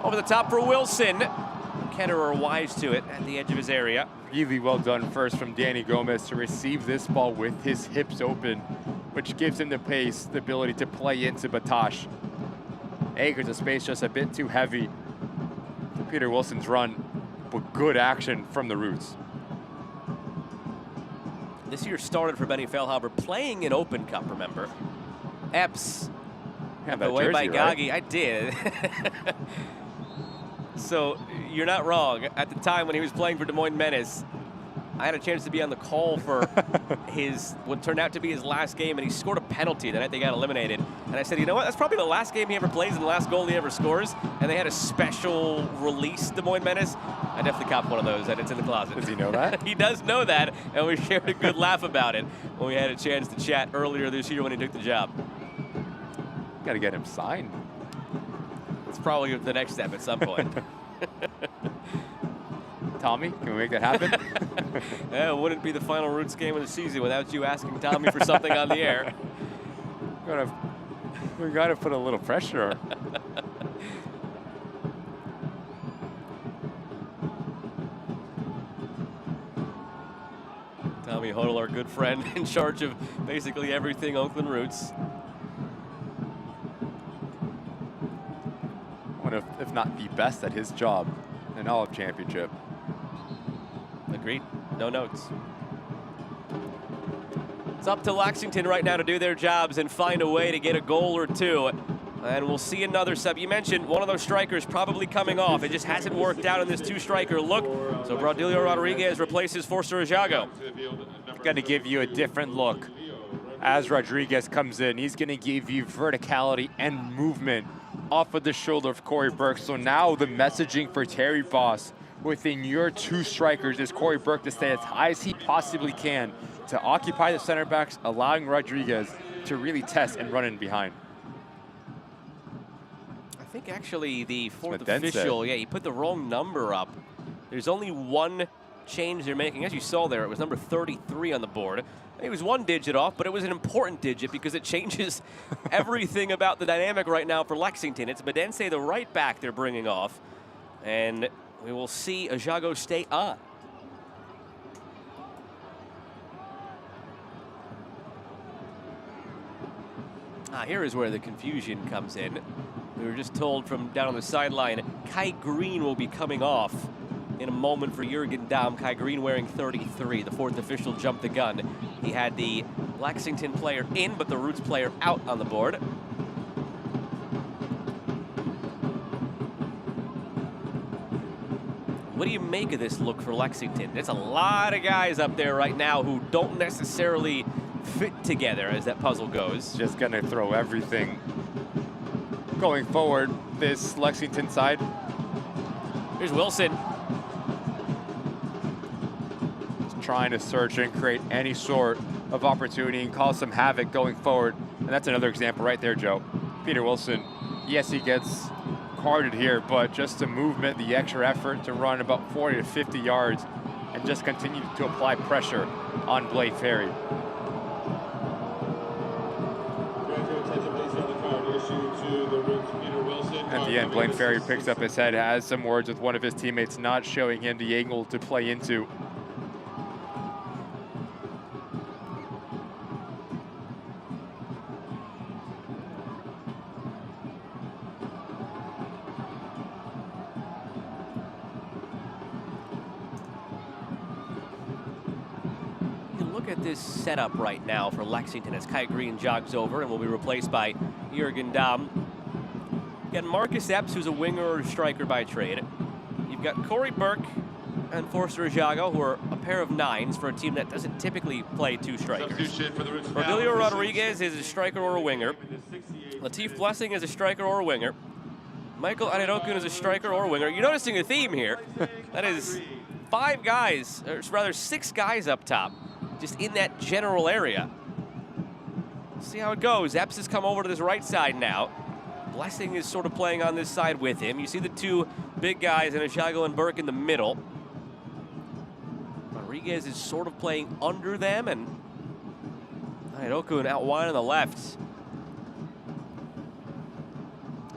Over the top for Wilson. Ketterer wise to it at the edge of his area. Really well done first from Danny Gomez to receive this ball with his hips open, which gives him the pace, the ability to play into Batash. Acres of space just a bit too heavy for Peter Wilson's run, but good action from the Roots. This year started for Benny Feilhaber playing in Open Cup, remember? Epps, away by Gagi. Right? I did. So you're not wrong. At the time when he was playing for Des Moines Menace, I had a chance to be on the call for what turned out to be his last game, and he scored a penalty the night they got eliminated. And I said, you know what? That's probably the last game he ever plays and the last goal he ever scores. And they had a special release Des Moines Menace. I definitely copped one of those, and it's in the closet. Does he know that? He does know that, and we shared a good laugh about it when we had a chance to chat earlier this year when he took the job. Got to get him signed. It's probably the next step at some point. Tommy, can we make that happen? It wouldn't be the final Roots game of the season without you asking Tommy for something on the air. We got to put a little pressure on. Tommy Hodel, our good friend, in charge of basically everything Oakland Roots. One of, if not the best at his job in all of Championship. Agreed. No notes. It's up to Lexington right now to do their jobs and find a way to get a goal or two. And we'll see another sub. You mentioned one of those strikers probably coming off. It just hasn't worked out in this two-striker look. So Braudilio Rodriguez replaces Forster Ajago. Going to give you a different look. As Rodriguez comes in, he's going to give you verticality and movement off of the shoulder of Corey Burke. So now the messaging for Terry Boss within your two strikers is Corey Burke to stay as high as he possibly can to occupy the center backs, allowing Rodriguez to really test and run in behind. I think actually the fourth official, he put the wrong number up. There's only one change they're making. As you saw there, it was number 33 on the board. It was one digit off, but it was an important digit because it changes everything about the dynamic right now for Lexington. It's Medense, the right back, they're bringing off. And we will see Ajago stay on. Here is where the confusion comes in. We were just told from down on the sideline, Kai Green will be coming off in a moment for Jurgen Damm. Kai Green wearing 33. The fourth official jumped the gun. He had the Lexington player in, but the Roots player out on the board. What do you make of this look for Lexington? There's a lot of guys up there right now who don't necessarily fit together as that puzzle goes. Just going to throw everything going forward, this Lexington side. Here's Wilson. trying to search and create any sort of opportunity and cause some havoc going forward. And that's another example right there, Joe. Peter Wilson, yes, he gets carded here, but just the movement, the extra effort to run about 40 to 50 yards and just continue to apply pressure on Blake Ferry. At the end, Blaine Ferry picks up his head, has some words with one of his teammates, not showing him the angle to play into. Look at this setup right now for Lexington as Kai Green jogs over and will be replaced by Jurgen Dahm. You've got Marcus Epps, who's a winger or striker by trade. You've got Corey Burke and Forster Jago, who are a pair of nines for a team that doesn't typically play two strikers. Rodilio Rodriguez is a striker or a winger. Latif Blessing is a striker or a winger. Michael Arirokun is a striker or a winger. You're noticing a theme here. That is 5 guys, or rather 6 guys up top, just in that general area. See how it goes. Epps has come over to this right side now. Blessing is sort of playing on this side with him. You see the 2 big guys, Ajago and Burke, in the middle. Rodriguez is sort of playing under them, and Arirokun out wide on the left.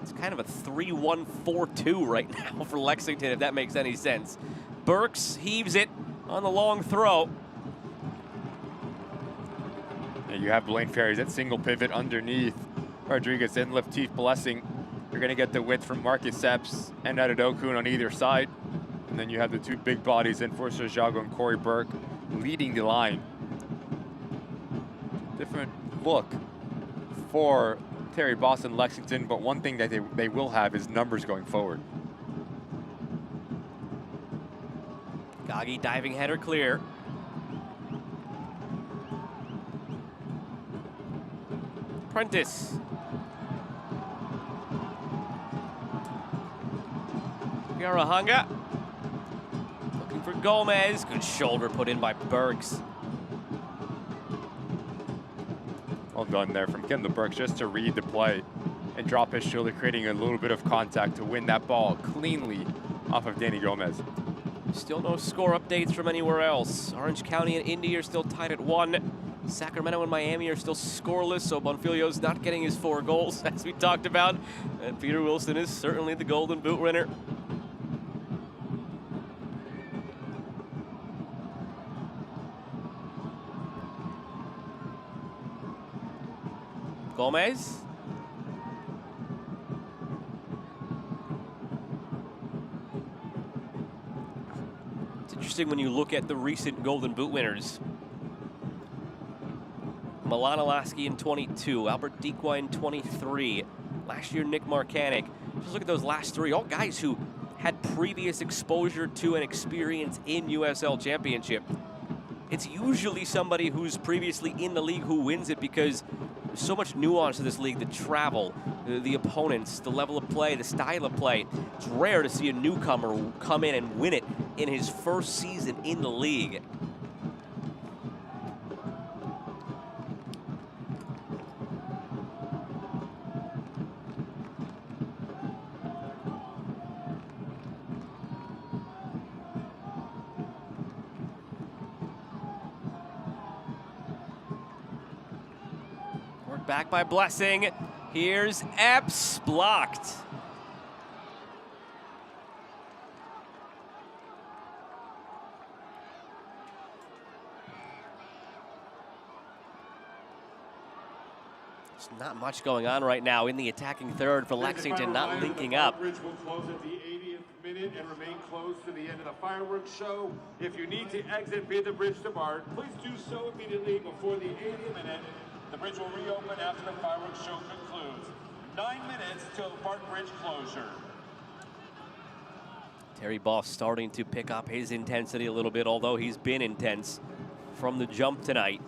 It's kind of a 3-1-4-2 right now for Lexington, if that makes any sense. Burks heaves it on the long throw. And you have Blaine Ferry's that single pivot underneath Rodriguez and Latif Blessing. You're going to get the width from Marcus Epps and Adedokun on either side. And then you have the 2 big bodies in Forster Jago and Corey Burke leading the line. Different look for Terry Boss and Lexington, but one thing that they will have is numbers going forward. Gagi diving header clear. Prentice. Yarahanga. Looking for Gomez. Good shoulder put in by Burks. Well done there from Kendall Burks, just to read the play and drop his shoulder, creating a little bit of contact to win that ball cleanly off of Danny Gomez. Still no score updates from anywhere else. Orange County and Indy are still tied at 1. Sacramento and Miami are still scoreless, so Bonfilio's not getting his 4 goals, as we talked about. And Peter Wilson is certainly the Golden Boot winner. Gomez. It's interesting when you look at the recent Golden Boot winners. Milan Alaski in 22, Albert Dequa in 23. Last year, Nick Markanek. Just look at those last 3, all guys who had previous exposure to and experience in USL Championship. It's usually somebody who's previously in the league who wins it, because there's so much nuance to this league, the travel, the opponents, the level of play, the style of play. It's rare to see a newcomer come in and win it in his first season in the league. Back by Blessing. Here's Epps, blocked. There's not much going on right now in the attacking third for Lexington, not linking up. Bridge will close at the 80th minute and remain closed to the end of the fireworks show. If you need to exit via the bridge to BART, please do so immediately before the 80th minute. The bridge will reopen after the fireworks show concludes. 9 minutes till BART Bridge closure. Terry Boss starting to pick up his intensity a little bit, although he's been intense from the jump tonight.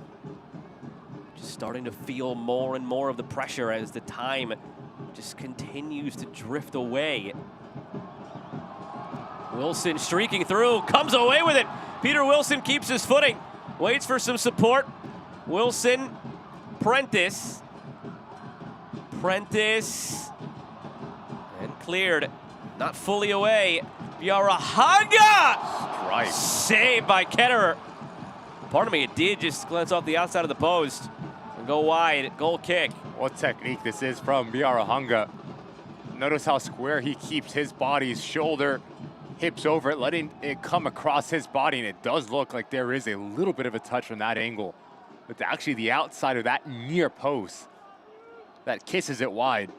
Just starting to feel more and more of the pressure as the time just continues to drift away. Wilson streaking through, comes away with it. Peter Wilson keeps his footing, waits for some support. Wilson, Prentice, and cleared. Not fully away. Biarahanga! Right. Saved by Ketterer. Pardon me, it did just glance off the outside of the post and go wide. Goal kick. What technique this is from Biarahanga. Notice how square he keeps his body, his shoulder, hips over it, letting it come across his body, and it does look like there is a little bit of a touch from that angle. But actually the outside of that near post that kisses it wide.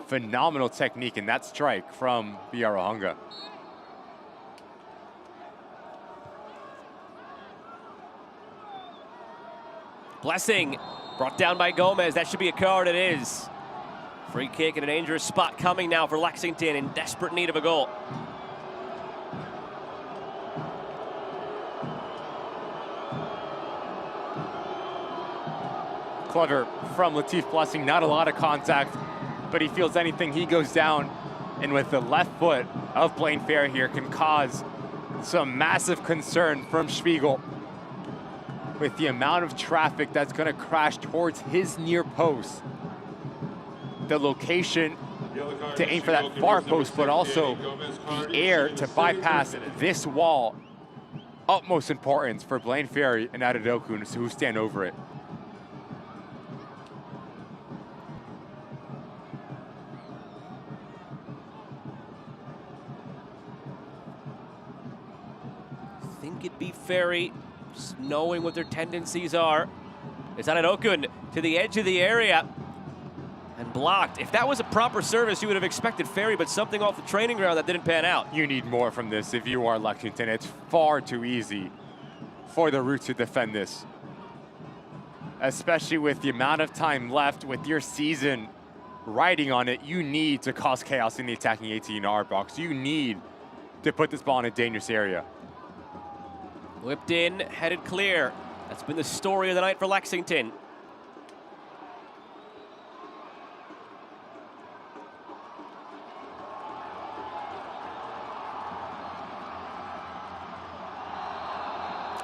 Phenomenal technique in that strike from Biarahanga. Blessing brought down by Gomez. That should be a card. It is. Free kick in a dangerous spot coming now for Lexington in desperate need of a goal. Clever from Latif Blessing. Not a lot of contact, but he feels anything, he goes down. And with the left foot of Blaine Ferry here can cause some massive concern from Spiegel with the amount of traffic that's going to crash towards his near post. The location to aim for that far post, but also the air to bypass this wall. Utmost importance for Blaine Ferry and Adedoku who stand over it. I think it'd be Ferry, just knowing what their tendencies are. It's Adedoku to the edge of the area and blocked. If that was a proper service, you would have expected Ferry, but something off the training ground that didn't pan out. You need more from this if you are Lexington. It's far too easy for the Roots to defend this, especially with the amount of time left with your season riding on it. You need to cause chaos in the attacking 18-yard box. You need to put this ball in a dangerous area. Whipped in, headed clear. That's been the story of the night for Lexington.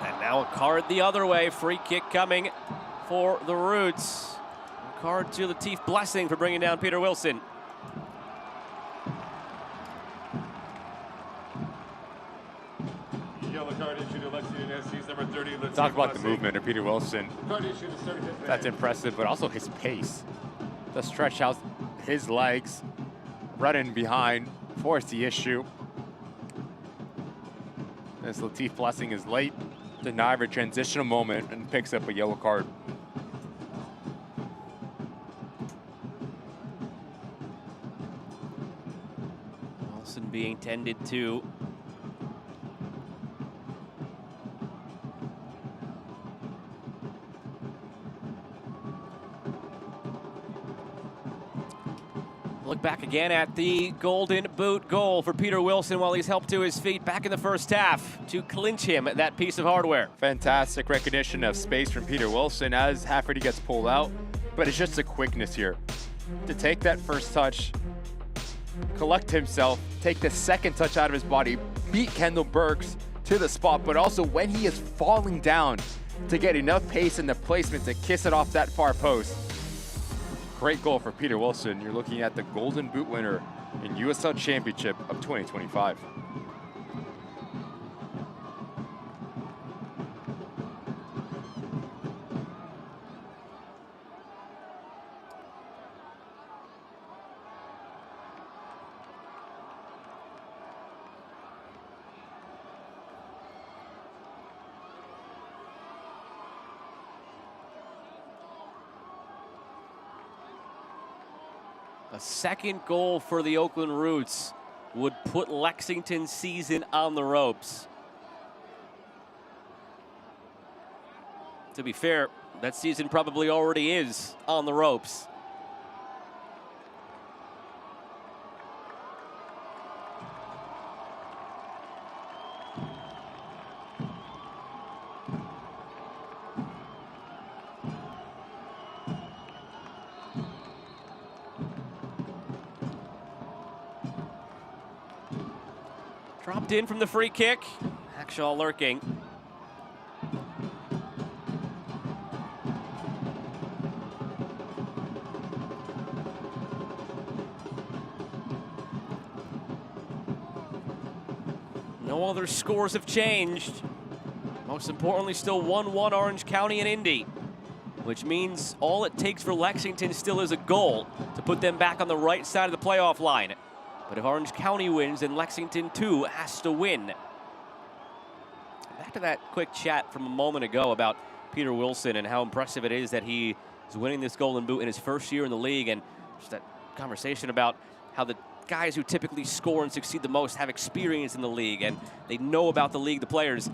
And now a card the other way. Free kick coming for the Roots. A card to Latif Blessing for bringing down Peter Wilson. Yellow card issued to Lexington SC's number 30. Talk about the movement of Peter Wilson. That's impressive, but also his pace. To stretch out his legs, running behind, force the issue. As Latif Blessing is late, denied a transitional moment and picks up a yellow card. Wilson being tended to. Look back again at the golden boot goal for Peter Wilson while he's helped to his feet back in the first half to clinch him that piece of hardware. Fantastic recognition of space from Peter Wilson as Hafferty gets pulled out, but it's just the quickness here. To take that first touch, collect himself, take the second touch out of his body, beat Kendall Burks to the spot, but also when he is falling down to get enough pace in the placement to kiss it off that far post. Great goal for Peter Wilson. You're looking at the Golden Boot winner in USL Championship of 2025. A second goal for the Oakland Roots would put Lexington's season on the ropes. To be fair, that season probably already is on the ropes. Dropped in from the free kick. Hackshaw lurking. No other scores have changed. Most importantly, still 1-1 Orange County and Indy, which means all it takes for Lexington still is a goal to put them back on the right side of the playoff line. But if Orange County wins, then Lexington too has to win. Back to that quick chat from a moment ago about Peter Wilson and how impressive it is that he is winning this Golden Boot in his first year in the league, and just that conversation about how the guys who typically score and succeed the most have experience in the league and they know about the league, the players.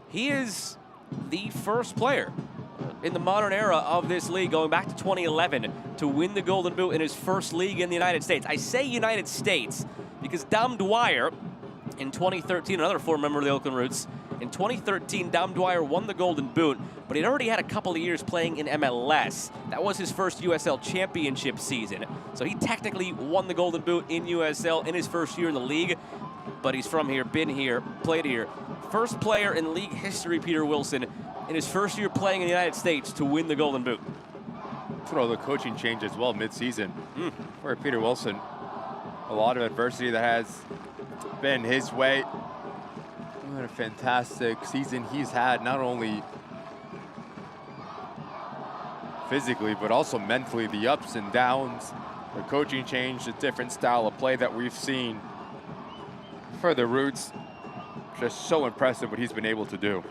He is the first player in the modern era of this league, going back to 2011, to win the Golden Boot in his first league in the United States. I say United States because Dom Dwyer in 2013, another former member of the Oakland Roots, in 2013, Dom Dwyer won the Golden Boot, but he'd already had a couple of years playing in MLS. That was his first USL Championship season. So he technically won the Golden Boot in USL in his first year in the league, but he's from here, been here, played here. First player in league history, Peter Wilson, in his first year playing in the United States to win the Golden Boot. Throw the coaching change as well mid-season for Peter Wilson. A lot of adversity that has been his way. What a fantastic season he's had, not only physically, but also mentally, the ups and downs, the coaching change, the different style of play that we've seen for the Roots. Just so impressive what he's been able to do.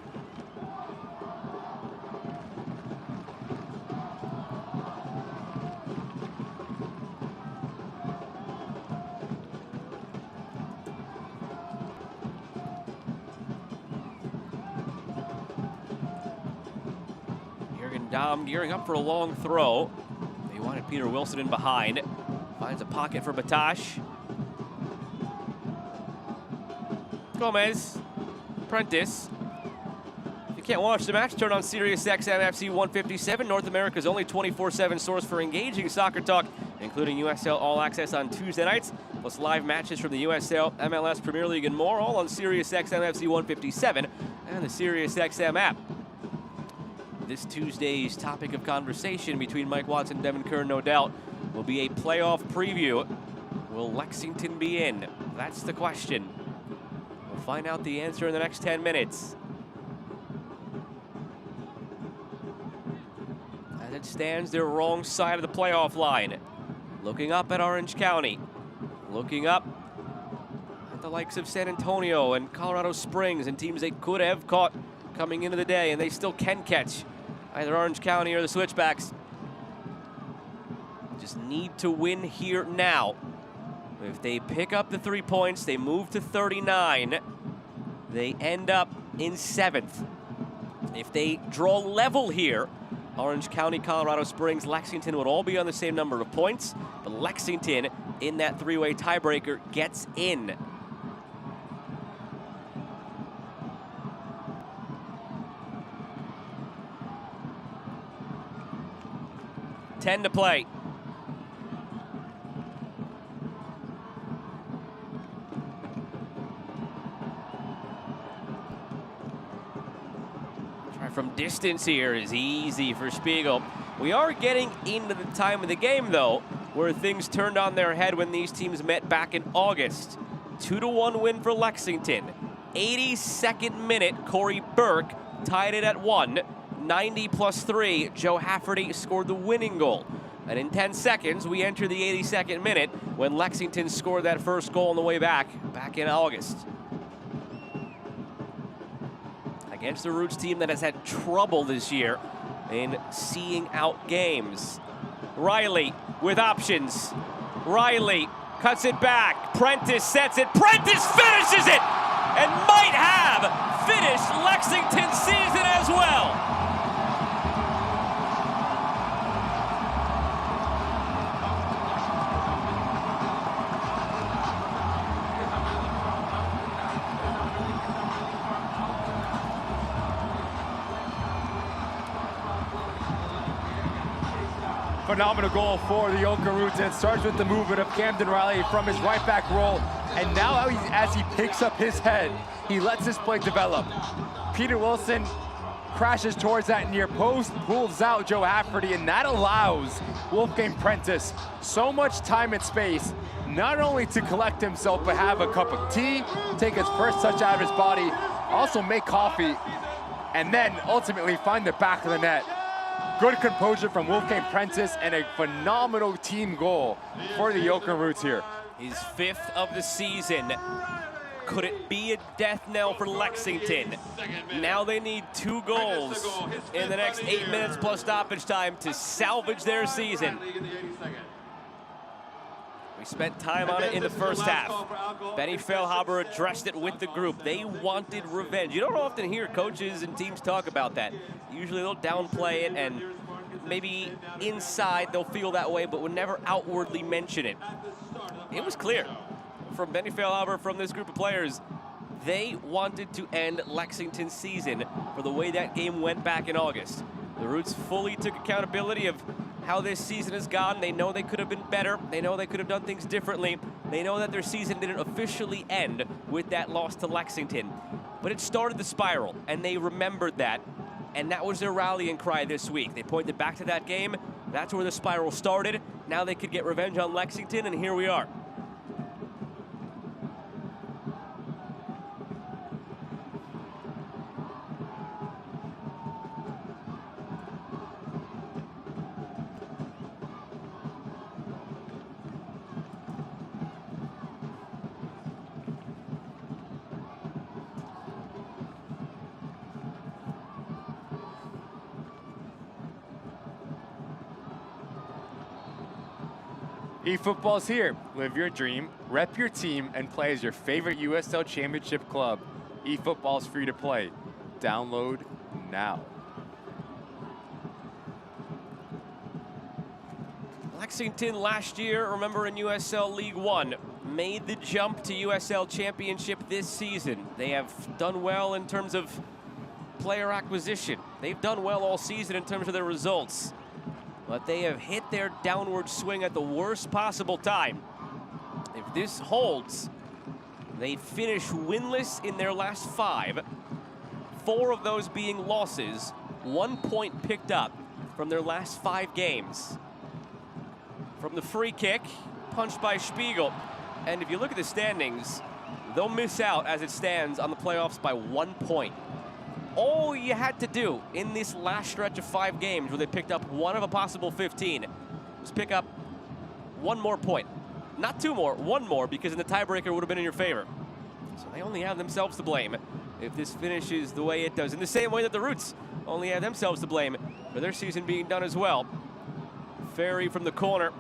Dom gearing up for a long throw. They wanted Peter Wilson in behind. Finds a pocket for Batash. Gomez. Prentice. If you can't watch the match, turn on SiriusXM FC 157, North America's only 24/7 source for engaging soccer talk, including USL All Access on Tuesday nights, plus live matches from the USL, MLS Premier League, and more, all on SiriusXM FC 157 and the SiriusXM app. This Tuesday's topic of conversation between Mike Watts and Devin Kern, no doubt, will be a playoff preview. Will Lexington be in? That's the question. We'll find out the answer in the next 10 minutes. As it stands, they're wrong side of the playoff line. Looking up at Orange County. Looking up at the likes of San Antonio and Colorado Springs and teams they could have caught coming into the day, and they still can catch either Orange County or the Switchbacks. Just need to win here now. If they pick up the 3 points, they move to 39. They end up in 7th. If they draw level here, Orange County, Colorado Springs, Lexington would all be on the same number of points, but Lexington in that three-way tiebreaker gets in. $10 to play. Try from distance here is easy for Spiegel. We are getting into the time of the game, though, where things turned on their head when these teams met back in August. 2-1 win for Lexington. 82nd minute, Corey Burke tied it at 1. 90 plus 3, Joe Hafferty scored the winning goal. And in 10 seconds, we enter the 82nd minute when Lexington scored that first goal on the way back in August. Against the Roots team that has had trouble this year in seeing out games. Riley with options. Riley cuts it back. Prentice sets it. Prentice finishes it! And might have finished Lexington's season as well. Phenomenal goal for the Oakland Roots, and it starts with the movement of Camden Riley from his right back roll. And now as he picks up his head, he lets his play develop. Peter Wilson crashes towards that near post, pulls out Joe Hafferty, and that allows Wolfgang Prentice so much time and space, not only to collect himself, but have a cup of tea, take his first touch out of his body, also make coffee, and then ultimately find the back of the net. Good composure from Wolfgang Prentice and a phenomenal team goal for the Oakland Roots here. His 5th of the season. Could it be a death knell for Lexington? Now they need 2 goals in the next 8 minutes plus stoppage time to salvage their season. We spent time on it in the first half. Benny Feilhaber addressed it with the group. They wanted revenge. You don't often hear coaches and teams talk about that. Usually they'll downplay it, and maybe inside they'll feel that way, but would never outwardly mention it. It was clear from Benny Feilhaber, from this group of players, they wanted to end Lexington's season for the way that game went back in August. The Roots fully took accountability of how this season has gone. They know they could have been better. They know they could have done things differently. They know that their season didn't officially end with that loss to Lexington. But it started the spiral, and they remembered that. And that was their rallying cry this week. They pointed back to that game. That's where the spiral started. Now they could get revenge on Lexington, and here we are. eFootball's here. Live your dream, rep your team, and play as your favorite USL Championship club. eFootball's free to play. Download now. Lexington last year, remember, in USL League One, made the jump to USL Championship this season. They have done well in terms of player acquisition. They've done well all season in terms of their results. But they have hit their downward swing at the worst possible time. If this holds, they finish winless in their last 5, 4 of those being losses, 1 point picked up from their last 5 games. From the free kick, punched by Spiegel. And if you look at the standings, they'll miss out as it stands on the playoffs by 1 point. All you had to do in this last stretch of 5 games where they picked up 1 of a possible 15 was pick up 1 more point. Not 2 more, 1 more, because in the tiebreaker would have been in your favor. So they only have themselves to blame if this finishes the way it does. In the same way that the Roots only have themselves to blame for their season being done as well. Ferry from the corner.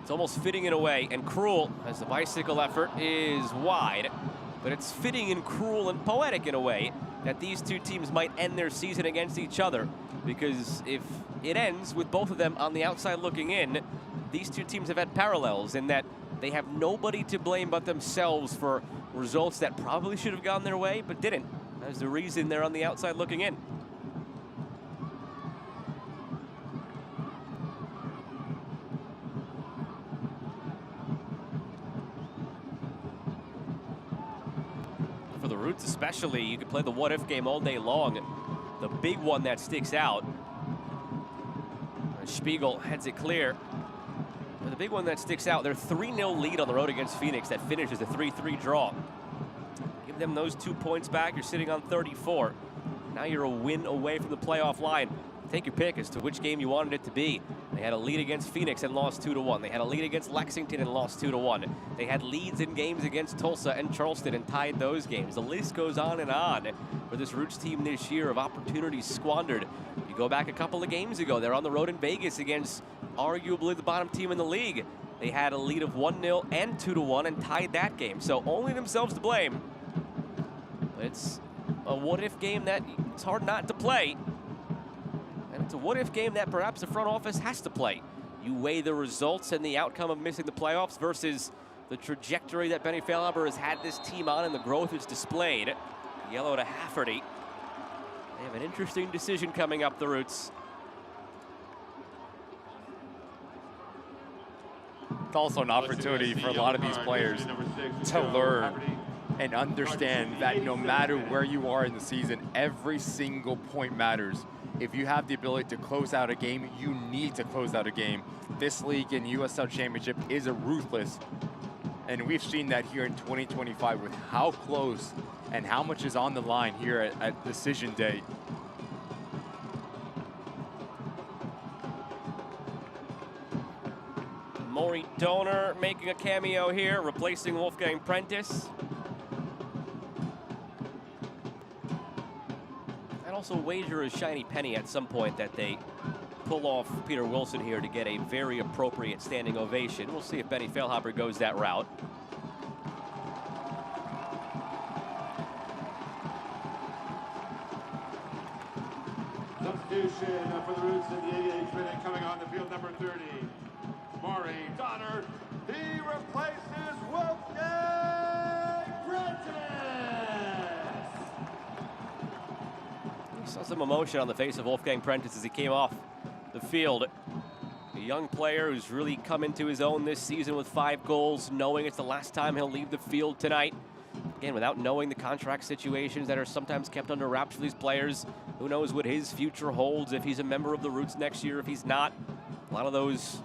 It's almost fitting in a way, and cruel as the bicycle effort is wide. But it's fitting and cruel and poetic in a way that these 2 teams might end their season against each other. Because if it ends with both of them on the outside looking in, these 2 teams have had parallels in that they have nobody to blame but themselves for results that probably should have gone their way but didn't. That's the reason they're on the outside looking in. For the Roots especially, you could play the what-if game all day long. The big one that sticks out, Spiegel heads it clear. But the big one that sticks out, their 3-0 lead on the road against Phoenix that finishes a 3-3 draw. Give them those 2 points back, you're sitting on 34. Now you're a win away from the playoff line. Take your pick as to which game you wanted it to be. They had a lead against Phoenix and lost 2-1. They had a lead against Lexington and lost 2-1. They had leads in games against Tulsa and Charleston and tied those games. The list goes on and on for this Roots team this year of opportunities squandered. You go back a couple of games ago, they're on the road in Vegas against arguably the bottom team in the league. They had a lead of 1-0 and 2-1 and tied that game. So only themselves to blame. But it's a what-if game that it's hard not to play. And it's a what-if game that perhaps the front office has to play. You weigh the results and the outcome of missing the playoffs versus the trajectory that Benny Feilhaber has had this team on and the growth it's displayed. Yellow to Hafferty. They have an interesting decision coming up, the Roots. It's also an opportunity for a lot of these players to learn and understand that no matter where you are in the season, every single point matters. If you have the ability to close out a game, you need to close out a game. This league in USL Championship is a ruthless, and we've seen that here in 2025 with how close and how much is on the line here at Decision Day. Maury Donor making a cameo here, replacing Wolfgang Prentice. And also wager a shiny penny at some point that they pull off Peter Wilson here to get a very appropriate standing ovation. We'll see if Benny Feilhaber goes that route. Substitution for the Roots in the 88th minute, coming on the field, number 30. Maury Donner, he replaces Wolfgang Prentice. We saw some emotion on the face of Wolfgang Prentice as he came off the field. A young player who's really come into his own this season with 5 goals, knowing it's the last time he'll leave the field tonight. Again, without knowing the contract situations that are sometimes kept under wraps for these players. Who knows what his future holds, if he's a member of the Roots next year, if he's not. A lot of those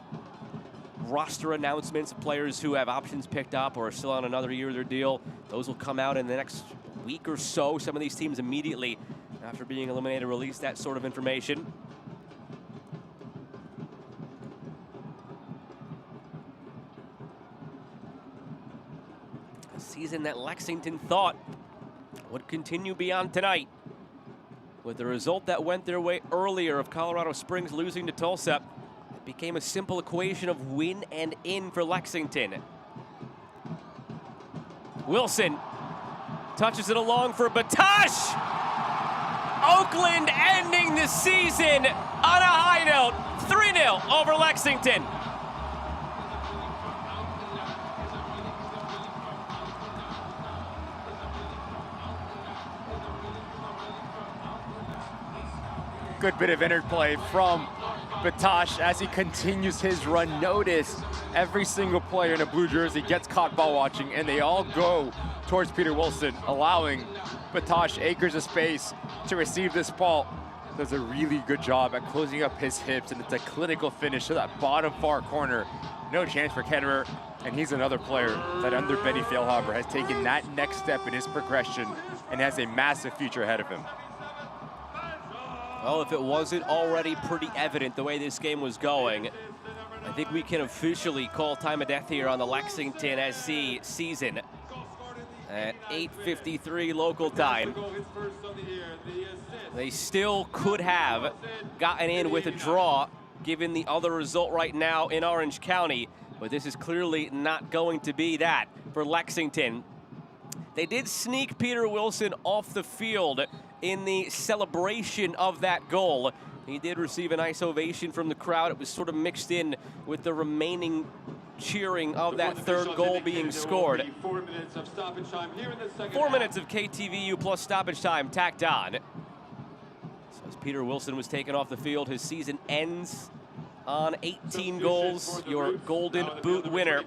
roster announcements of players who have options picked up or are still on another year of their deal, those will come out in the next week or so. Some of these teams immediately after being eliminated release that sort of information. A season that Lexington thought would continue beyond tonight, with the result that went their way earlier of Colorado Springs losing to Tulsa. Became a simple equation of win and in for Lexington. Wilson touches it along for Batash. Oakland ending the season on a high note, 3-0 over Lexington. Good bit of interplay from Batash as he continues his run. Notice every single player in a blue jersey gets caught ball watching, and they all go towards Peter Wilson, allowing Batash acres of space to receive this ball. Does a really good job at closing up his hips, and it's a clinical finish to that bottom far corner. No chance for Ketterer, and he's another player that under Benny Feilhaber has taken that next step in his progression and has a massive future ahead of him. Well, if it wasn't already pretty evident the way this game was going, I think we can officially call time of death here on the Lexington SC season at 8:53 local time. They still could have gotten in with a draw given the other result right now in Orange County, but this is clearly not going to be that for Lexington. They did sneak Peter Wilson off the field in the celebration of that goal. He did receive a nice ovation from the crowd. It was sort of mixed in with the remaining cheering of that third goal being scored. 4 minutes of stoppage time here in the second 4 minutes of KTVU plus stoppage time tacked on. So as Peter Wilson was taken off the field, his season ends on 18 goals, your Golden Boot winner.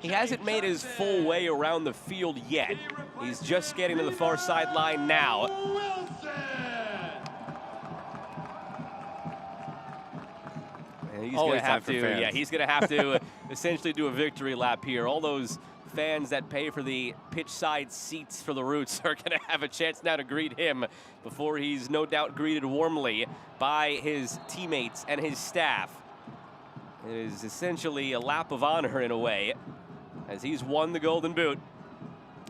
He hasn't made his full way around the field yet. He's just getting to the far sideline now. And he's gonna have to, he's gonna have to essentially do a victory lap here. All those fans that pay for the pitch side seats for the Roots are gonna have a chance now to greet him before he's no doubt greeted warmly by his teammates and his staff. It is essentially a lap of honor in a way, as he's won the Golden Boot.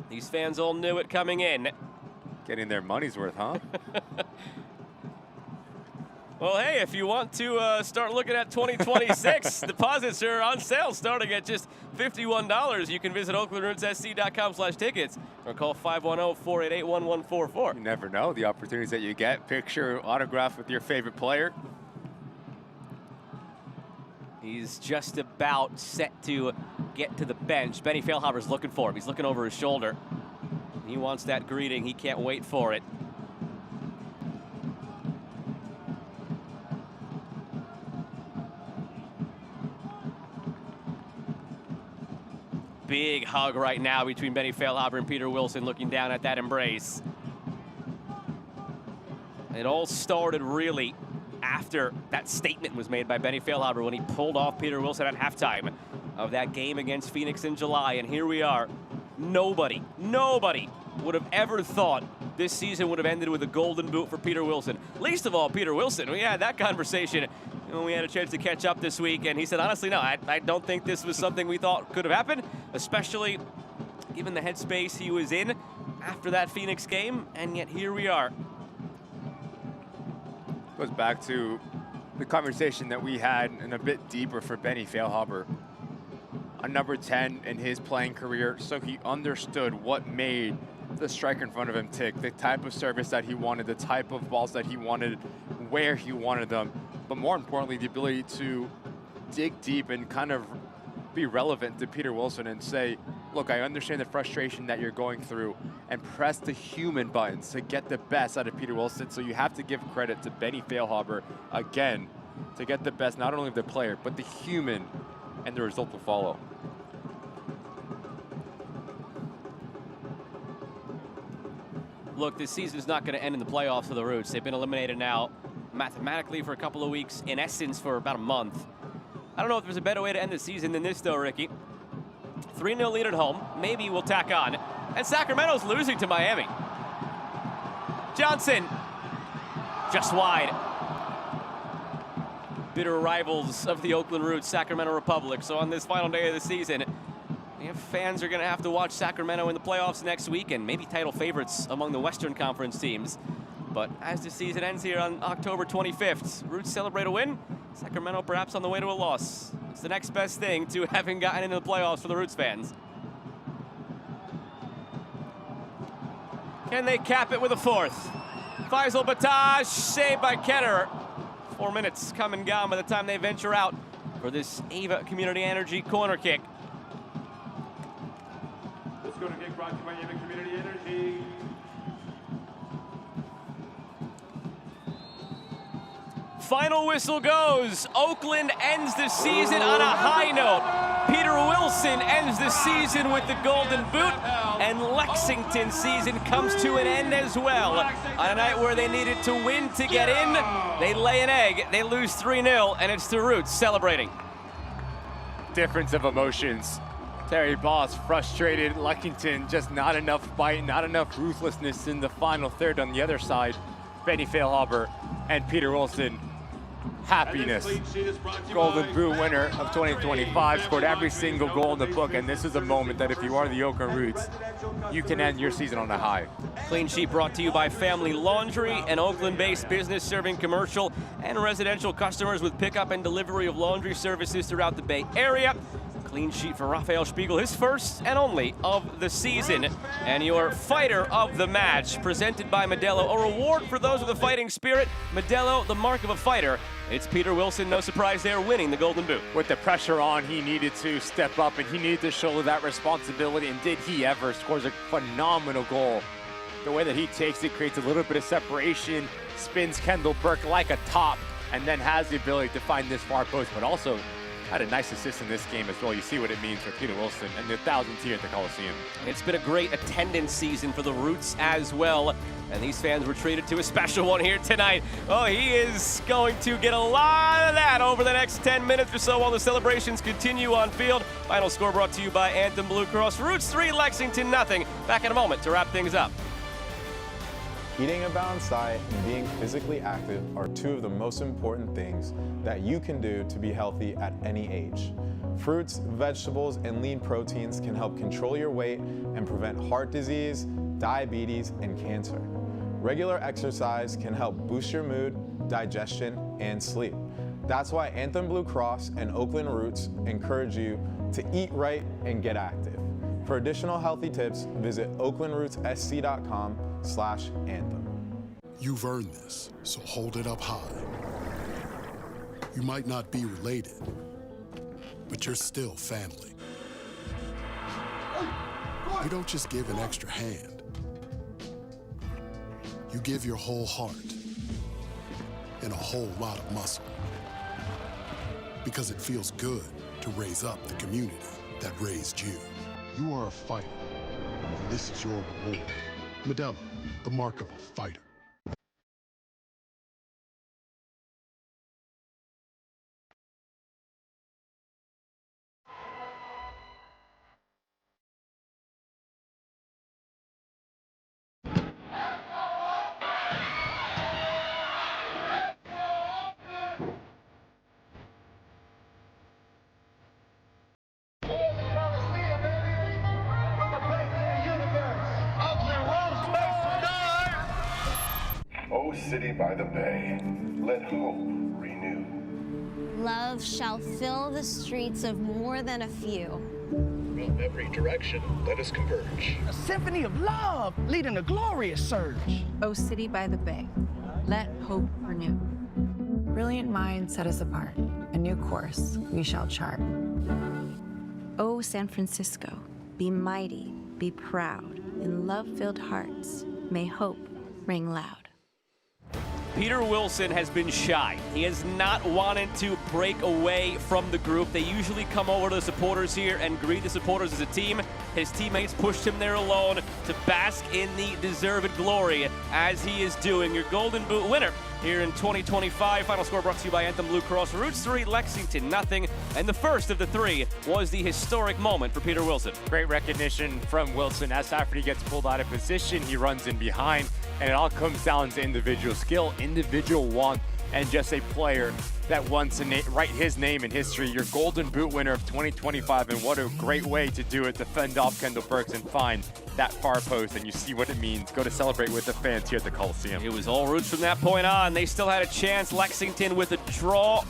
These fans all knew it coming in. Getting their money's worth, huh? Well, hey, if you want to start looking at 2026, deposits are on sale starting at just $51. You can visit oaklandrootssc.com/tickets or call 510-488-1144. You never know the opportunities that you get. Picture autograph with your favorite player. He's just about set to get to the bench. Benny Feilhaber's looking for him. He's looking over his shoulder. He wants that greeting. He can't wait for it. big hug right now between Benny Feilhaber and Peter Wilson, looking down at that embrace. It all started really after that statement was made by Benny Feilhaber when he pulled off Peter Wilson at halftime of that game against Phoenix in July. And here we are. Nobody would have ever thought this season would have ended with a golden boot for Peter Wilson. Least of all, Peter Wilson. We had that conversation when we had a chance to catch up this week, and he said, honestly, no, I don't think this was something we thought could have happened, especially given the headspace he was in after that Phoenix game, and yet here we are. Goes back to the conversation that we had and a bit deeper for Benny Feilhaber. A number 10 in his playing career, so he understood what made the striker in front of him tick, the type of service that he wanted, the type of balls that he wanted, where he wanted them, but more importantly, the ability to dig deep and kind of be relevant to Peter Wilson and say, look, I understand the frustration that you're going through, and press the human buttons to get the best out of Peter Wilson. So you have to give credit to Benny Feilhaber, again, to get the best not only of the player, but the human, and the result will follow. Look, this season's not going to end in the playoffs for the Roots. They've been eliminated now mathematically for a couple of weeks, in essence for about a month. I don't know if there's a better way to end the season than this, though, Ricky. 3-0 lead at home. Maybe we'll tack on. And Sacramento's losing to Miami. Johnson, just wide. Bitter rivals of the Oakland Roots, Sacramento Republic. So on this final day of the season, fans are going to have to watch Sacramento in the playoffs next week, and maybe title favorites among the Western Conference teams. But as the season ends here on October 25th, Roots celebrate a win. Sacramento perhaps on the way to a loss. It's the next best thing to having gotten into the playoffs for the Roots fans. Can they cap it with a fourth? Faisal Bataj, saved by Kenner. 4 minutes come and gone by the time they venture out for this Ava Community Energy corner kick. This corner kick brought to you by Ava Community Energy. Final whistle goes. Oakland ends the season on a high note. Peter Wilson ends the season with the Golden Boot, and Lexington's season comes to an end as well. On a night where they needed to win to get in, they lay an egg, they lose 3-0, and it's the Roots celebrating. Difference of emotions. Terry Boss frustrated. Lexington just not enough bite, not enough ruthlessness in the final third on the other side. Benny Feilhaber and Peter Wilson. Happiness. Golden Boot winner of 2025, scored every single goal in the book, and this is a moment that if you are the Oakland Roots, you can end your season on a high. Clean Sheet brought to you by Family Laundry, an Oakland-based business serving commercial and residential customers with pickup and delivery of laundry services throughout the Bay Area. Clean Sheet for Rafael Spiegel, his first and only of the season. And your fighter of the match, presented by Modelo, a reward for those with a fighting spirit. Modelo, the mark of a fighter. It's Peter Wilson, no surprise there, winning the Golden Boot. With the pressure on, he needed to step up and he needed to shoulder that responsibility, and did he ever. Scores a phenomenal goal. The way that he takes it creates a little bit of separation, spins Kendall Burke like a top, and then has the ability to find this far post, but also had a nice assist in this game as well. You see what it means for Peter Wilson and the thousands here at the Coliseum. It's been a great attendance season for the Roots as well. And these fans were treated to a special one here tonight. Oh, he is going to get a lot of that over the next 10 minutes or so while the celebrations continue on field. Final score brought to you by Anthem Blue Cross. Roots 3, Lexington 0. Back in a moment to wrap things up. Eating a balanced diet and being physically active are two of the most important things that you can do to be healthy at any age. Fruits, vegetables, and lean proteins can help control your weight and prevent heart disease, diabetes, and cancer. Regular exercise can help boost your mood, digestion, and sleep. That's why Anthem Blue Cross and Oakland Roots encourage you to eat right and get active. For additional healthy tips, visit oaklandrootssc.com/anthem. You've earned this, so hold it up high. You might not be related, but you're still family. You don't just give an extra hand. You give your whole heart and a whole lot of muscle. Because it feels good to raise up the community that raised you. You are a fighter, and this is your reward. Medalla, the mark of a fighter. O city by the bay, let hope renew. Love shall fill the streets of more than a few. From every direction, let us converge. A symphony of love leading a glorious surge. O city by the bay, let hope renew. Brilliant minds set us apart. A new course we shall chart. O San Francisco, be mighty, be proud. In love-filled hearts, may hope ring loud. Peter Wilson has been shy. He has not wanted to break away from the group. They usually come over to the supporters here and greet the supporters as a team. His teammates pushed him there alone to bask in the deserved glory as he is doing. Your Golden Boot winner here in 2025. Final score brought to you by Anthem Blue Cross. Roots 3, Lexington 0. And the first of the three was the historic moment for Peter Wilson. Great recognition from Wilson. As Safferty gets pulled out of position, he runs in behind, and it all comes down to individual skill, individual want, and just a player that wants to write his name in history. Your Golden Boot winner of 2025, and what a great way to do it, to fend off Kendall Burks and find that far post, and you see what it means. Go to celebrate with the fans here at the Coliseum. It was all Roots from that point on. They still had a chance. Lexington with a draw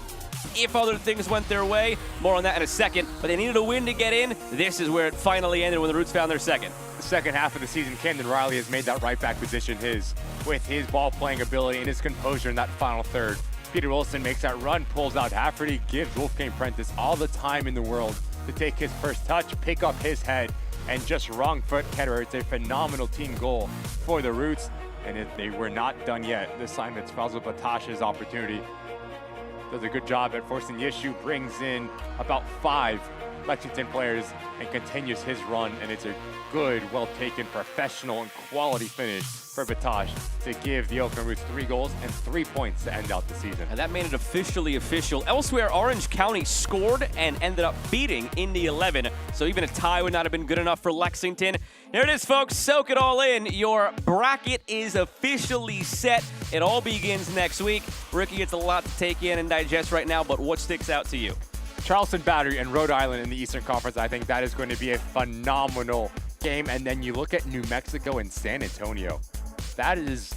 if other things went their way. More on that in a second, but they needed a win to get in. This is where it finally ended when the Roots found their second. The second half of the season, Camden Riley has made that right back position his, with his ball playing ability and his composure in that final third. Peter Wilson makes that run, pulls out Hafferty, gives Wolfgang Prentice all the time in the world to take his first touch, pick up his head, and just wrong foot header. It's a phenomenal team goal for the Roots, and they were not done yet. This time it's Fazil Batash's opportunity. Does a good job at forcing the issue, brings in about 5 Lexington players and continues his run, and it's a good, well-taken, professional, and quality finish for Batash to give the Oakland Roots 3 goals and 3 points to end out the season. And that made it officially official. Elsewhere, Orange County scored and ended up beating Indy 11, so even a tie would not have been good enough for Lexington. Here it is, folks. Soak it all in. Your bracket is officially set. It all begins next week. Ricky, it's a lot to take in and digest right now, but what sticks out to you? Charleston Battery and Rhode Island in the Eastern Conference. I think that is going to be a phenomenal game. And then you look at New Mexico and San Antonio. That is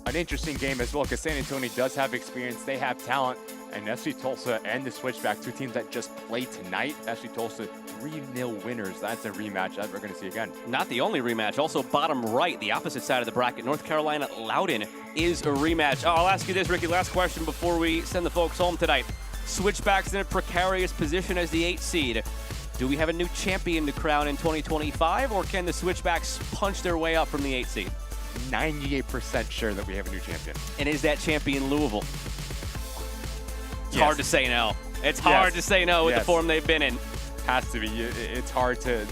an interesting game as well, because San Antonio does have experience. They have talent. And FC Tulsa and the Switchback, 2 teams that just played tonight. FC Tulsa 3-0 winners. That's a rematch that we're going to see again. Not the only rematch. Also bottom right, the opposite side of the bracket, North Carolina Loudoun is a rematch. I'll ask you this, Ricky, last question before we send the folks home tonight. Switchbacks in a precarious position as the 8th seed. Do we have a new champion to crown in 2025, or can the Switchbacks punch their way up from the 8th seed? 98% sure that we have a new champion. And is that champion Louisville? It's Yes. hard to say no. It's hard to say no with the form they've been in. Has to be. It's hard to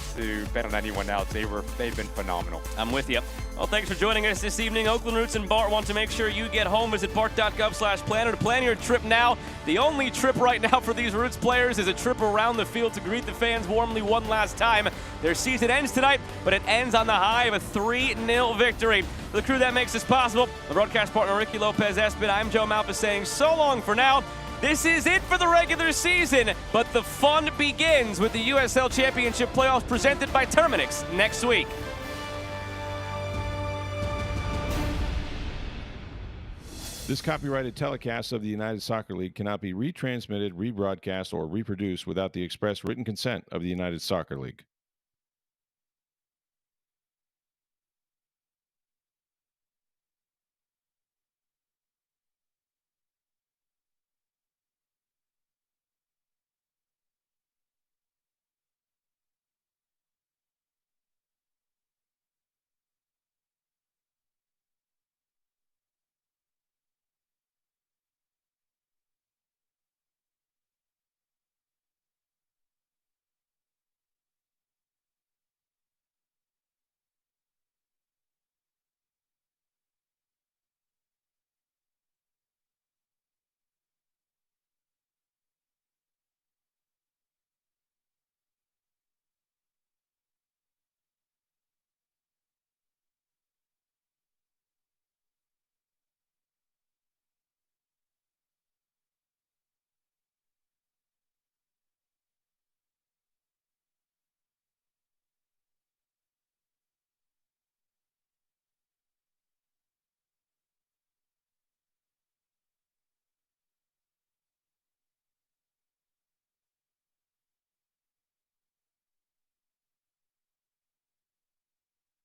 bet on anyone else. They've been phenomenal. I'm with you. Well, thanks for joining us this evening. Oakland Roots and Bart want to make sure you get home. Visit bart.gov/planner to plan your trip now. The only trip right now for these Roots players is a trip around the field to greet the fans warmly one last time. Their season ends tonight, but it ends on the high of a 3-0 victory. For the crew that makes this possible, the broadcast partner Ricky Lopez-Espin, I'm Joe Malpa saying so long for now. This is it for the regular season, but the fun begins with the USL Championship playoffs presented by Terminix next week. This copyrighted telecast of the United Soccer League cannot be retransmitted, rebroadcast, or reproduced without the express written consent of the United Soccer League.